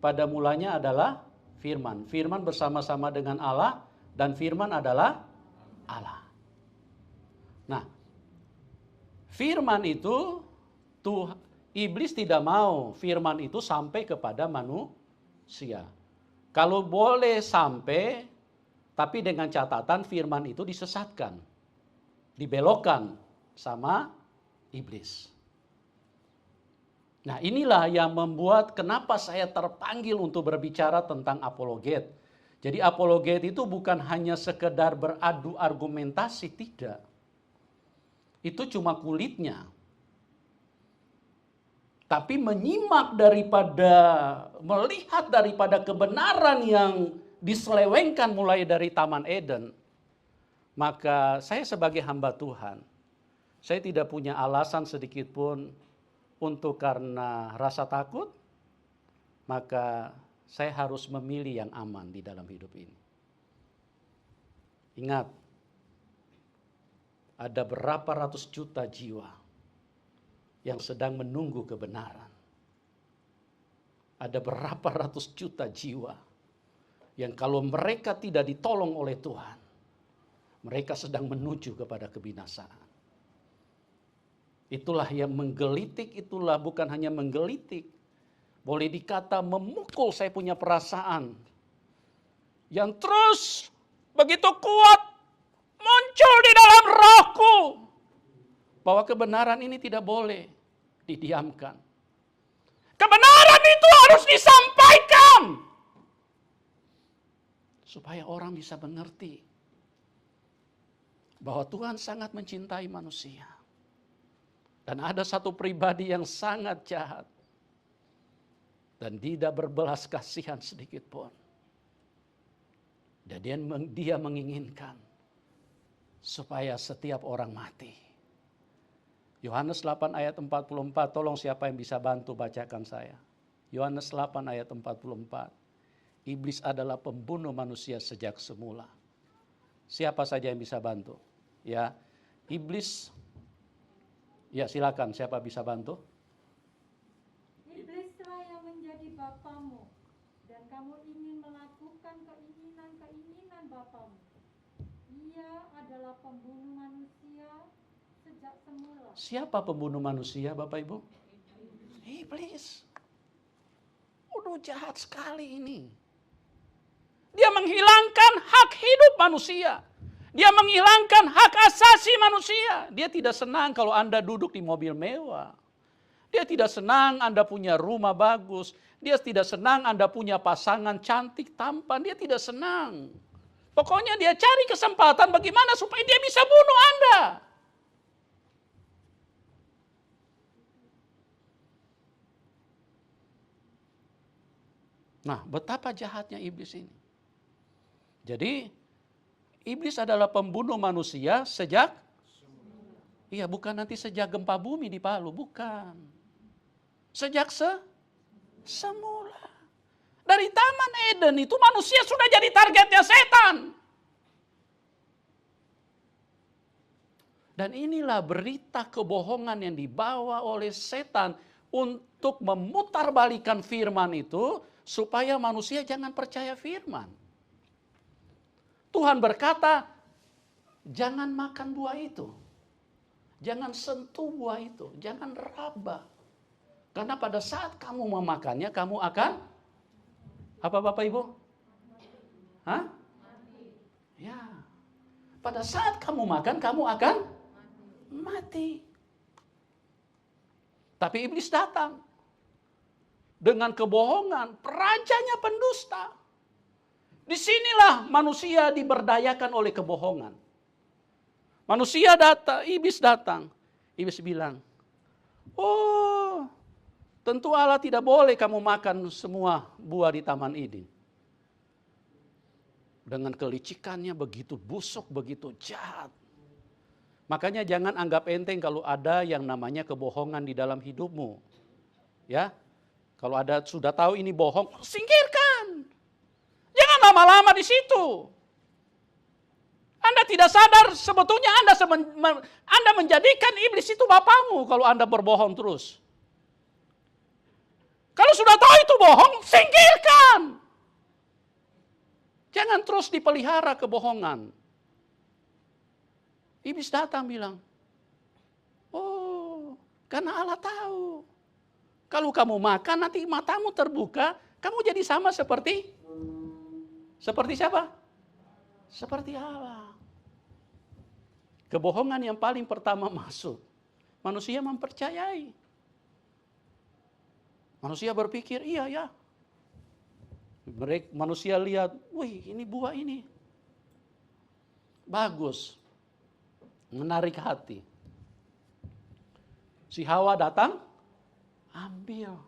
pada mulanya adalah firman. Firman bersama-sama dengan Allah dan firman adalah Allah. Nah, firman itu iblis tidak mau firman itu sampai kepada manusia. Kalau boleh sampai, tapi dengan catatan firman itu disesatkan, dibelokkan sama iblis. Nah, inilah yang membuat kenapa saya terpanggil untuk berbicara tentang apologet. Jadi apologet itu bukan hanya sekedar beradu argumentasi, tidak. Itu cuma kulitnya. Tapi melihat daripada kebenaran yang diselewengkan mulai dari Taman Eden, maka saya sebagai hamba Tuhan, saya tidak punya alasan sedikit pun untuk karena rasa takut, maka saya harus memilih yang aman di dalam hidup ini. Ingat, ada berapa ratus juta jiwa yang sedang menunggu kebenaran. Ada berapa ratus juta jiwa yang kalau mereka tidak ditolong oleh Tuhan, mereka sedang menuju kepada kebinasaan. Itulah yang menggelitik, itulah bukan hanya menggelitik. Boleh dikata memukul saya punya perasaan. Yang terus begitu kuat muncul di dalam rohku. Bahwa kebenaran ini tidak boleh didiamkan. Kebenaran itu harus disampaikan. Supaya orang bisa mengerti. Bahwa Tuhan sangat mencintai manusia. Dan ada satu pribadi yang sangat jahat. Dan tidak berbelas kasihan sedikit pun. Dan dia menginginkan supaya setiap orang mati. Yohanes 8 ayat 44, tolong siapa yang bisa bantu bacakan saya. Yohanes 8 ayat 44. Iblis adalah pembunuh manusia sejak semula. Siapa saja yang bisa bantu? Ya, iblis. Ya, silakan, siapa bisa bantu? Iblislah yang menjadi bapamu, dan kamu ingin melakukan keinginan bapamu. Ia adalah pembunuh manusia sejak semula. Siapa pembunuh manusia, Bapak Ibu? Iblis. Udah jahat sekali ini. Dia menghilangkan hak hidup manusia. Dia menghilangkan hak asasi manusia. Dia tidak senang kalau Anda duduk di mobil mewah. Dia tidak senang Anda punya rumah bagus. Dia tidak senang Anda punya pasangan cantik, tampan. Dia tidak senang. Pokoknya dia cari kesempatan bagaimana supaya dia bisa bunuh Anda. Nah, betapa jahatnya iblis ini. Jadi, iblis adalah pembunuh manusia sejak, bukan nanti sejak gempa bumi di Palu, bukan. Sejak semula. Dari Taman Eden itu manusia sudah jadi targetnya setan. Dan inilah berita kebohongan yang dibawa oleh setan untuk memutarbalikkan firman itu supaya manusia jangan percaya firman. Tuhan berkata, jangan makan buah itu. Jangan sentuh buah itu, jangan raba. Karena pada saat kamu memakannya, kamu akan apa Bapak Ibu? Hah? Ya. Pada saat kamu makan, kamu akan mati. Tapi iblis datang dengan kebohongan, rajanya pendusta. Disinilah manusia diberdayakan oleh kebohongan. Manusia datang, iblis datang. Iblis bilang, oh, tentu Allah tidak boleh kamu makan semua buah di taman ini. Dengan kelicikannya begitu busuk, begitu jahat. Makanya jangan anggap enteng kalau ada yang namanya kebohongan di dalam hidupmu. Ya, kalau ada sudah tahu ini bohong, singkirkan. Jangan lama-lama di situ. Anda tidak sadar sebetulnya Anda menjadikan iblis itu bapamu kalau Anda berbohong terus. Kalau sudah tahu itu bohong, singkirkan. Jangan terus dipelihara kebohongan. Iblis datang bilang, oh, karena Allah tahu. Kalau kamu makan nanti matamu terbuka, kamu jadi sama seperti siapa? Seperti Allah. Kebohongan yang paling pertama masuk, manusia mempercayai. Manusia berpikir, iya ya. Manusia lihat, wih ini buah ini. Bagus. Menarik hati. Si Hawa datang, ambil.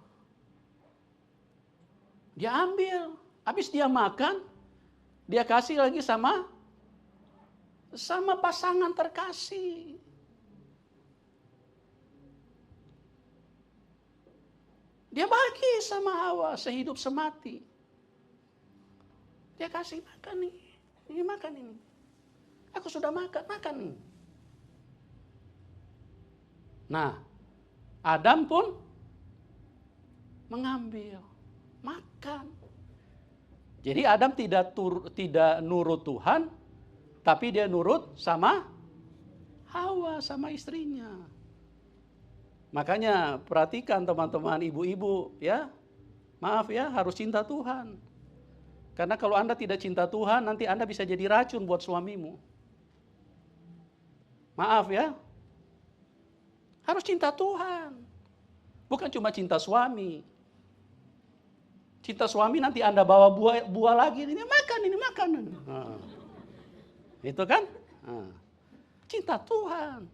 Dia ambil. Habis dia makan, dia kasih lagi sama pasangan terkasih. Dia bagi sama Hawa sehidup semati. Dia kasih makan nih. Ini makan ini. Aku sudah makan nih. Nah, Adam pun mengambil, makan. Jadi Adam tidak nurut Tuhan, tapi dia nurut sama Hawa, sama istrinya. Makanya perhatikan teman-teman ibu-ibu ya. Maaf ya, harus cinta Tuhan. Karena kalau Anda tidak cinta Tuhan, nanti Anda bisa jadi racun buat suamimu. Maaf ya. Harus cinta Tuhan. Bukan cuma cinta suami. Cinta suami nanti Anda bawa buah lagi. Ini makan. Nah, itu kan? Nah, cinta Tuhan.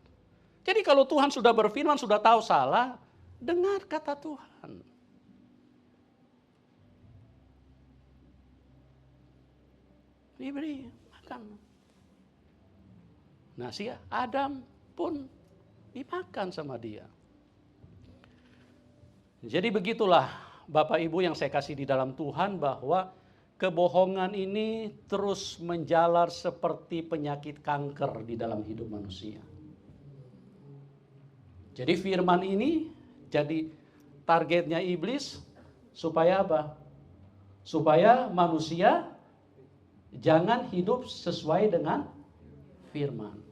Jadi kalau Tuhan sudah berfirman, sudah tahu salah, dengar kata Tuhan. Diberi makan. Nah si Adam pun dimakan sama dia. Jadi begitulah Bapak Ibu yang saya kasih di dalam Tuhan, bahwa kebohongan ini terus menjalar seperti penyakit kanker di dalam hidup manusia. Jadi firman ini jadi targetnya iblis supaya apa? Supaya manusia jangan hidup sesuai dengan firman.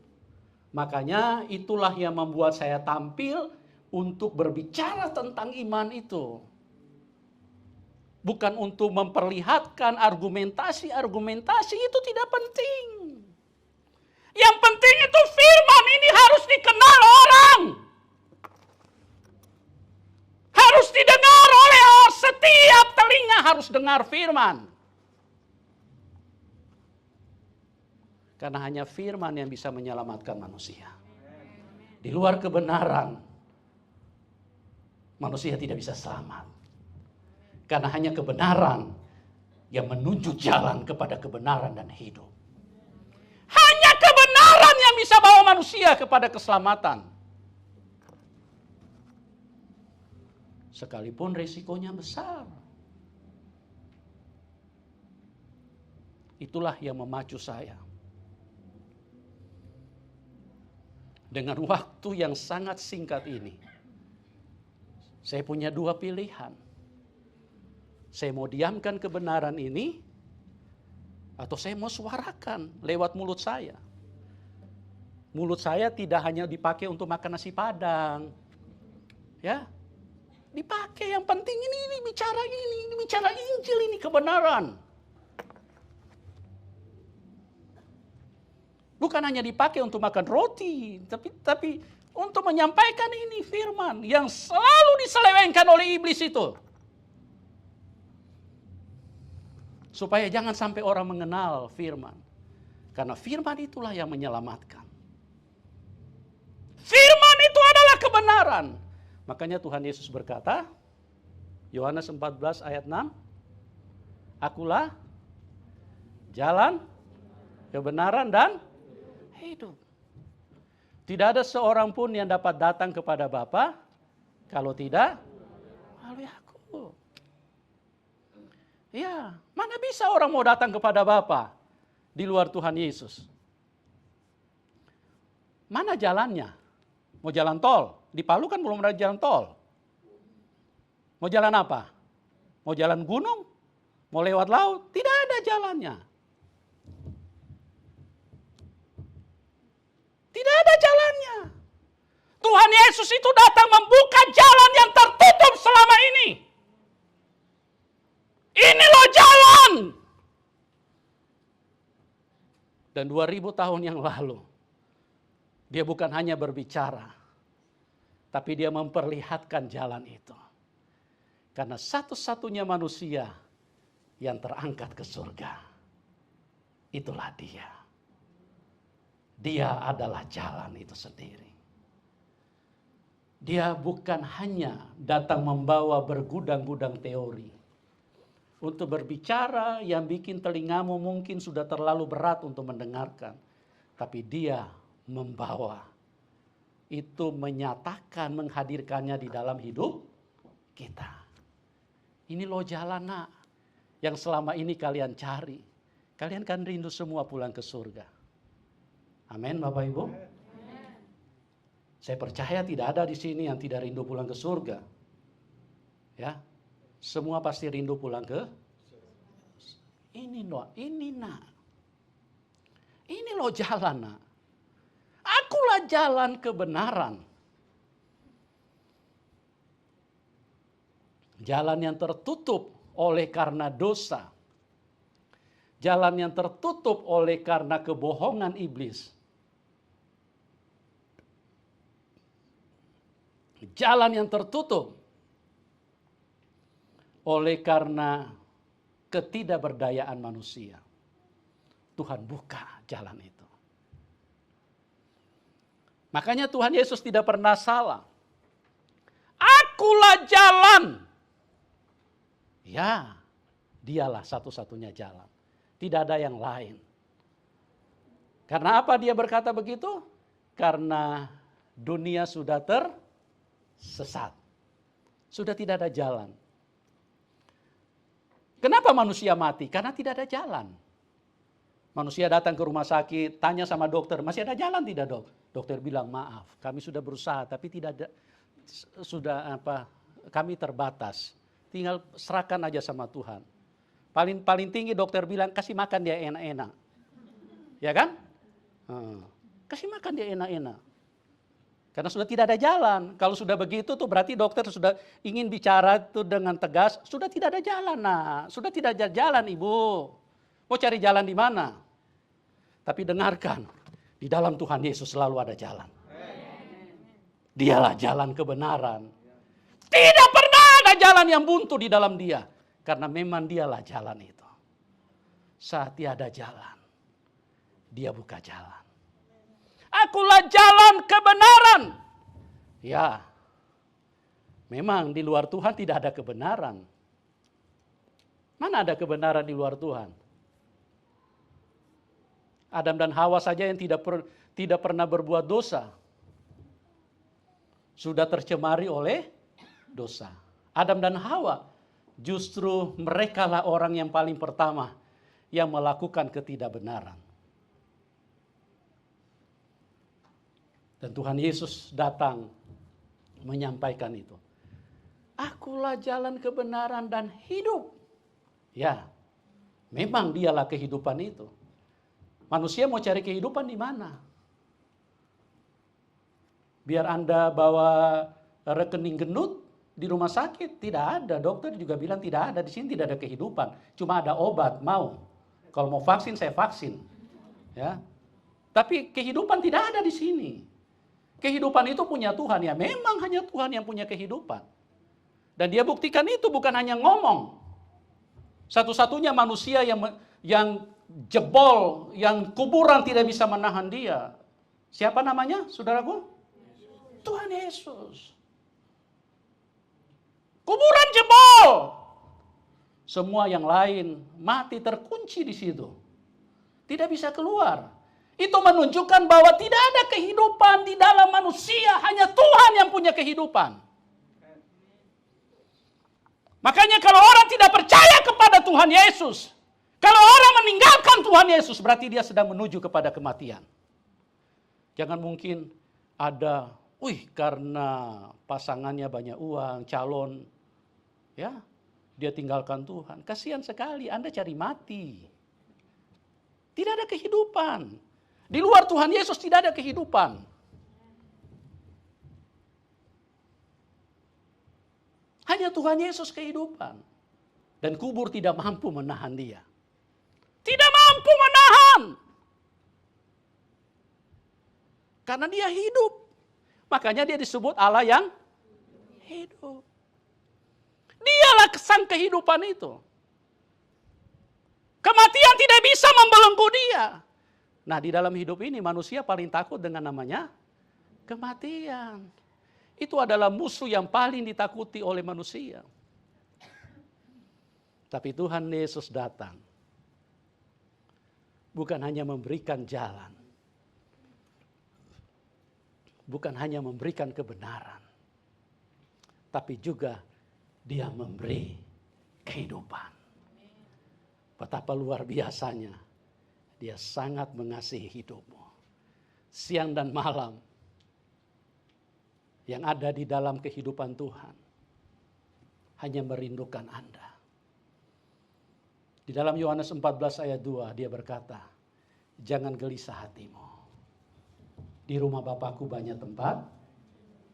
Makanya itulah yang membuat saya tampil untuk berbicara tentang iman itu. Bukan untuk memperlihatkan argumentasi itu tidak penting. Yang penting itu firman ini harus dikenal orang. harus didengar oleh setiap telinga, harus dengar firman. Karena hanya firman yang bisa menyelamatkan manusia. Di luar kebenaran, manusia tidak bisa selamat. Karena hanya kebenaran yang menuju jalan kepada kebenaran dan hidup. Hanya kebenaran yang bisa bawa manusia kepada keselamatan. Sekalipun risikonya besar. Itulah yang memacu saya. Dengan waktu yang sangat singkat ini, saya punya dua pilihan. Saya mau diamkan kebenaran ini, atau saya mau suarakan lewat mulut saya. Mulut saya tidak hanya dipakai untuk makan nasi padang. Ya, dipakai yang penting ini bicara Injil, ini kebenaran. Bukan hanya dipakai untuk makan roti, tapi untuk menyampaikan ini firman yang selalu diselewengkan oleh iblis itu. Supaya jangan sampai orang mengenal firman. Karena firman itulah yang menyelamatkan. Firman itu adalah kebenaran. Makanya Tuhan Yesus berkata, Yohanes 14 ayat 6, Akulah jalan, kebenaran dan hidup. Tidak ada seorang pun yang dapat datang kepada Bapa kalau tidak melalui aku. Ya, mana bisa orang mau datang kepada Bapa di luar Tuhan Yesus? Mana jalannya? Mau jalan tol? Di Palu kan belum ada jalan tol. Mau jalan apa? Mau jalan gunung? Mau lewat laut? Tidak ada jalannya. Tidak ada jalannya. Tuhan Yesus itu datang membuka jalan yang tertutup selama ini. Ini loh jalan. Dan 2000 tahun yang lalu, dia bukan hanya berbicara, tapi dia memperlihatkan jalan itu. Karena satu-satunya manusia yang terangkat ke surga, itulah dia. Dia adalah jalan itu sendiri. Dia bukan hanya datang membawa bergudang-gudang teori. Untuk berbicara yang bikin telingamu mungkin sudah terlalu berat untuk mendengarkan. Tapi dia membawa. Itu menyatakan, menghadirkannya di dalam hidup kita. Ini loh jalan nak. Yang selama ini kalian cari. Kalian kan rindu semua pulang ke surga. Amin Bapak Ibu. Saya percaya tidak ada di sini yang tidak rindu pulang ke surga. Ya, semua pasti rindu pulang ke. Ini loh jalan nak. Akulah jalan kebenaran. Jalan yang tertutup oleh karena dosa. Jalan yang tertutup oleh karena kebohongan iblis. Jalan yang tertutup oleh karena ketidakberdayaan manusia. Tuhan buka jalan itu. Makanya Tuhan Yesus tidak pernah salah. Akulah jalan. Ya, dialah satu-satunya jalan. Tidak ada yang lain. Karena apa dia berkata begitu? Karena dunia sudah tersesat. Sudah tidak ada jalan. Kenapa manusia mati? Karena tidak ada jalan. Manusia datang ke rumah sakit, tanya sama dokter, masih ada jalan tidak dok? Dokter bilang maaf, kami sudah berusaha tapi tidak ada, kami terbatas. Tinggal serahkan aja sama Tuhan. Paling tinggi dokter bilang kasih makan dia enak-enak. Ya kan? Kasih makan dia enak-enak. Karena sudah tidak ada jalan. Kalau sudah begitu tuh berarti dokter sudah ingin bicara tuh dengan tegas, sudah tidak ada jalan nah. Sudah tidak ada jalan ibu. Mau cari jalan di mana? Tapi dengarkan, di dalam Tuhan Yesus selalu ada jalan. Dialah jalan kebenaran. Tidak pernah ada jalan yang buntu di dalam dia. Karena memang dialah jalan itu. Saat tiada jalan, dia buka jalan. Akulah jalan kebenaran. Ya, memang di luar Tuhan tidak ada kebenaran. Mana ada kebenaran di luar Tuhan? Adam dan Hawa saja yang tidak pernah berbuat dosa, sudah tercemari oleh dosa. Adam dan Hawa justru merekalah orang yang paling pertama yang melakukan ketidakbenaran. Dan Tuhan Yesus datang menyampaikan itu. Akulah jalan kebenaran dan hidup. Ya, memang dialah kehidupan itu. Manusia mau cari kehidupan di mana? Biar Anda bawa rekening gendut di rumah sakit, tidak ada. Dokter juga bilang tidak ada, di sini tidak ada kehidupan. Cuma ada obat, mau. Kalau mau vaksin, saya vaksin. Ya. Tapi kehidupan tidak ada di sini. Kehidupan itu punya Tuhan, ya memang hanya Tuhan yang punya kehidupan. Dan dia buktikan itu bukan hanya ngomong. Satu-satunya manusia yang jebol, yang kuburan tidak bisa menahan dia. Siapa namanya, saudaraku? Tuhan Yesus. Kuburan jebol. Semua yang lain mati terkunci di situ. Tidak bisa keluar. Itu menunjukkan bahwa tidak ada kehidupan di dalam manusia, hanya Tuhan yang punya kehidupan. Makanya kalau orang tidak percaya kepada Tuhan Yesus, kalau orang meninggalkan Tuhan Yesus, berarti dia sedang menuju kepada kematian. Jangan mungkin ada, karena pasangannya banyak uang, calon, ya, dia tinggalkan Tuhan. Kasihan sekali, Anda cari mati. Tidak ada kehidupan. Di luar Tuhan Yesus tidak ada kehidupan. Hanya Tuhan Yesus kehidupan. Dan kubur tidak mampu menahan dia. Tidak mampu menahan. Karena dia hidup. Makanya dia disebut Allah yang hidup. Dialah sang kehidupan itu. Kematian tidak bisa membelenggu dia. Nah, di dalam hidup ini manusia paling takut dengan namanya kematian. Itu adalah musuh yang paling ditakuti oleh manusia. Tapi Tuhan Yesus datang. Bukan hanya memberikan jalan. Bukan hanya memberikan kebenaran. Tapi juga dia memberi kehidupan. Betapa luar biasanya. Dia sangat mengasihi hidupmu. Siang dan malam. Yang ada di dalam kehidupan Tuhan. Hanya merindukan Anda. Di dalam Yohanes 14 ayat 2 dia berkata, jangan gelisah hatimu. Di rumah Bapakku banyak tempat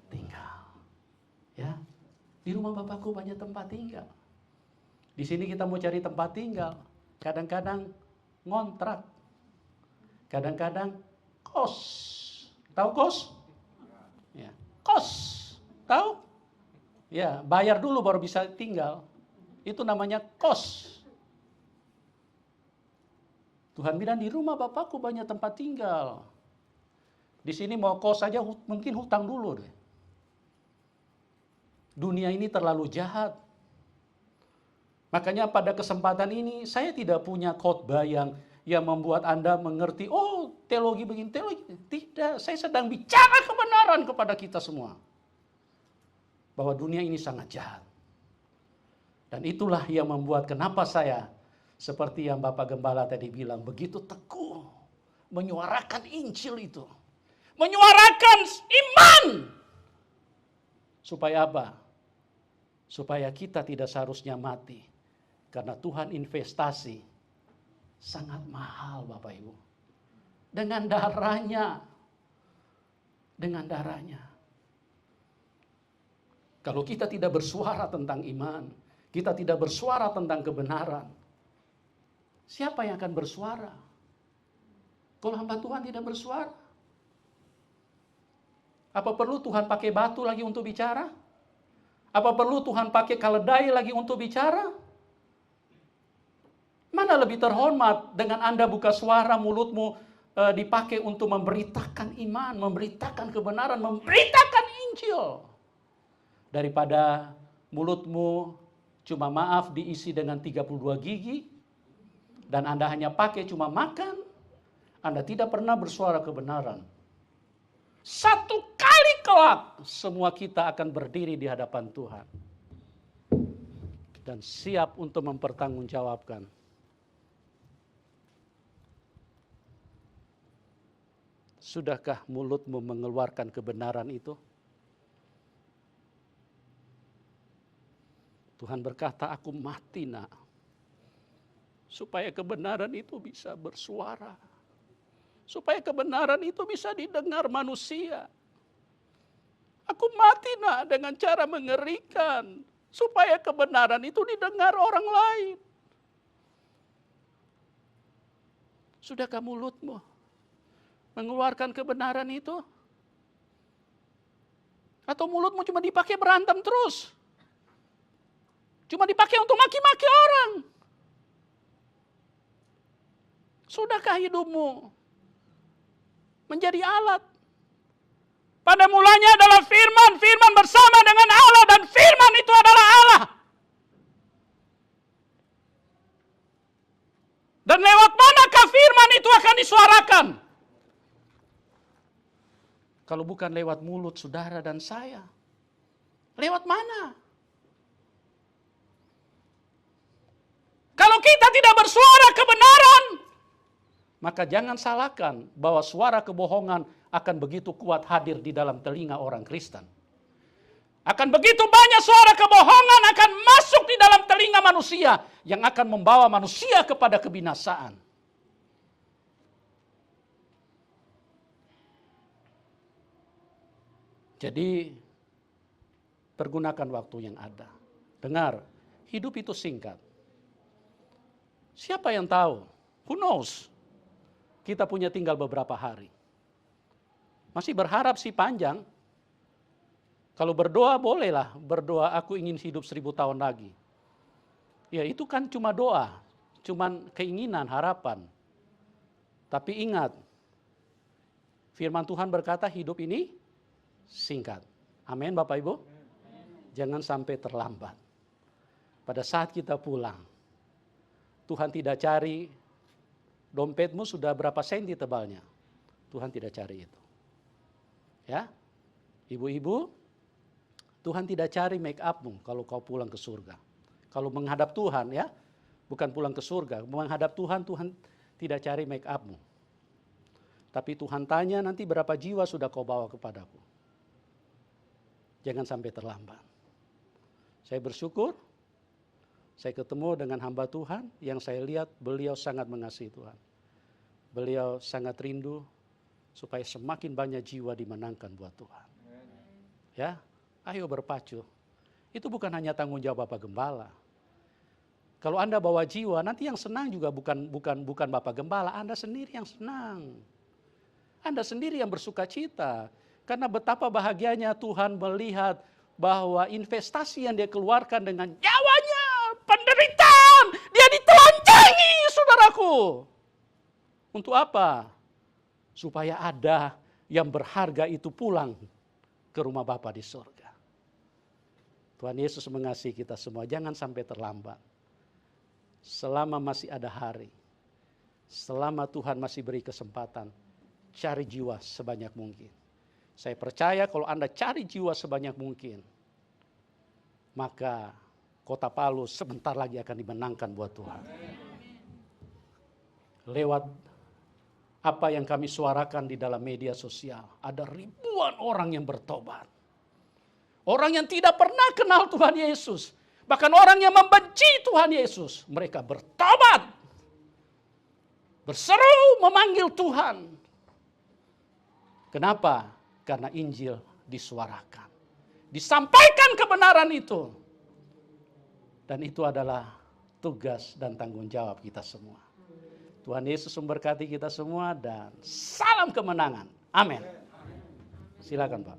tinggal. Ya, di rumah Bapakku banyak tempat tinggal. Di sini kita mau cari tempat tinggal. Kadang-kadang ngontrak. Kadang-kadang kos. Tahu kos? Ya, kos. Tahu? Ya, bayar dulu baru bisa tinggal. Itu namanya kos. Tuhan bilang di rumah Bapakku banyak tempat tinggal. Di sini mau kos saja mungkin hutang dulu deh. Dunia ini terlalu jahat. Makanya pada kesempatan ini saya tidak punya khotbah yang membuat Anda mengerti, oh teologi begini, teologi. Tidak, saya sedang bicara kebenaran kepada kita semua. Bahwa dunia ini sangat jahat. Dan itulah yang membuat kenapa saya, seperti yang Bapak Gembala tadi bilang, begitu teguh menyuarakan Injil itu. Menyuarakan iman. Supaya apa? Supaya kita tidak seharusnya mati. Karena Tuhan investasi sangat mahal Bapak Ibu. Dengan darahnya. Dengan darahnya. Kalau kita tidak bersuara tentang iman. Kita tidak bersuara tentang kebenaran. Siapa yang akan bersuara? Kalau hamba Tuhan tidak bersuara. Apa perlu Tuhan pakai batu lagi untuk bicara? Apa perlu Tuhan pakai keledai lagi untuk bicara? Mana lebih terhormat dengan Anda buka suara, mulutmu dipakai untuk memberitakan iman, memberitakan kebenaran, memberitakan Injil. Daripada mulutmu cuma maaf diisi dengan 32 gigi, dan Anda hanya pakai cuma makan, Anda tidak pernah bersuara kebenaran. Satu kali kelak, semua kita akan berdiri di hadapan Tuhan. Dan siap untuk mempertanggungjawabkan. Sudahkah mulutmu mengeluarkan kebenaran itu? Tuhan berkata, aku mati nak, supaya kebenaran itu bisa bersuara. Supaya kebenaran itu bisa didengar manusia. Aku mati nak dengan cara mengerikan. Supaya kebenaran itu didengar orang lain. Sudahkah mulutmu mengeluarkan kebenaran itu? Atau mulutmu cuma dipakai berantem terus? Cuma dipakai untuk maki-maki orang? Sudahkah hidupmu menjadi alat? Pada mulanya adalah firman, firman bersama dengan Allah, dan firman itu adalah Allah. Dan lewat manakah firman itu akan disuarakan? Kalau bukan lewat mulut saudara dan saya. Lewat mana? Kalau kita tidak bersuara kebenaran, maka jangan salahkan bahwa suara kebohongan akan begitu kuat hadir di dalam telinga orang Kristen. Akan begitu banyak suara kebohongan akan masuk di dalam telinga manusia yang akan membawa manusia kepada kebinasaan. Jadi, pergunakan waktu yang ada. Dengar, hidup itu singkat. Siapa yang tahu? Who knows? Kita punya tinggal beberapa hari. Masih berharap sih panjang. Kalau berdoa bolehlah. Berdoa aku ingin hidup 1000 tahun lagi. Ya itu kan cuma doa. Cuman keinginan, harapan. Tapi ingat. Firman Tuhan berkata hidup ini singkat. Amin Bapak Ibu. Jangan sampai terlambat. Pada saat kita pulang. Tuhan tidak cari dompetmu sudah berapa senti tebalnya. Tuhan tidak cari itu. Ya, ibu-ibu, Tuhan tidak cari make upmu kalau kau pulang ke surga. Kalau menghadap Tuhan ya, bukan pulang ke surga. Menghadap Tuhan, Tuhan tidak cari make upmu. Tapi Tuhan tanya nanti berapa jiwa sudah kau bawa kepadaku. Jangan sampai terlambat. Saya bersyukur. Saya ketemu dengan hamba Tuhan yang saya lihat beliau sangat mengasihi Tuhan. Beliau sangat rindu supaya semakin banyak jiwa dimenangkan buat Tuhan. Ya, ayo berpacu. Itu bukan hanya tanggung jawab Bapak Gembala. Kalau Anda bawa jiwa, nanti yang senang juga bukan Bapak Gembala, Anda sendiri yang senang. Anda sendiri yang bersuka cita. Karena betapa bahagianya Tuhan melihat bahwa investasi yang dia keluarkan dengan nyawanya, penderitaan, dia ditelanjangi, saudaraku. Untuk apa? Supaya ada yang berharga itu pulang ke rumah Bapa di surga. Tuhan Yesus mengasihi kita semua, jangan sampai terlambat. Selama masih ada hari, selama Tuhan masih beri kesempatan, cari jiwa sebanyak mungkin. Saya percaya kalau Anda cari jiwa sebanyak mungkin, maka Kota Palu sebentar lagi akan dimenangkan buat Tuhan. Lewat apa yang kami suarakan di dalam media sosial, ada ribuan orang yang bertobat. Orang yang tidak pernah kenal Tuhan Yesus, bahkan orang yang membenci Tuhan Yesus, mereka bertobat. Berseru memanggil Tuhan. Kenapa? Karena Injil disuarakan. Disampaikan kebenaran itu. Dan itu adalah tugas dan tanggung jawab kita semua. Tuhan Yesus memberkati kita semua dan salam kemenangan. Amin. Silakan Pak.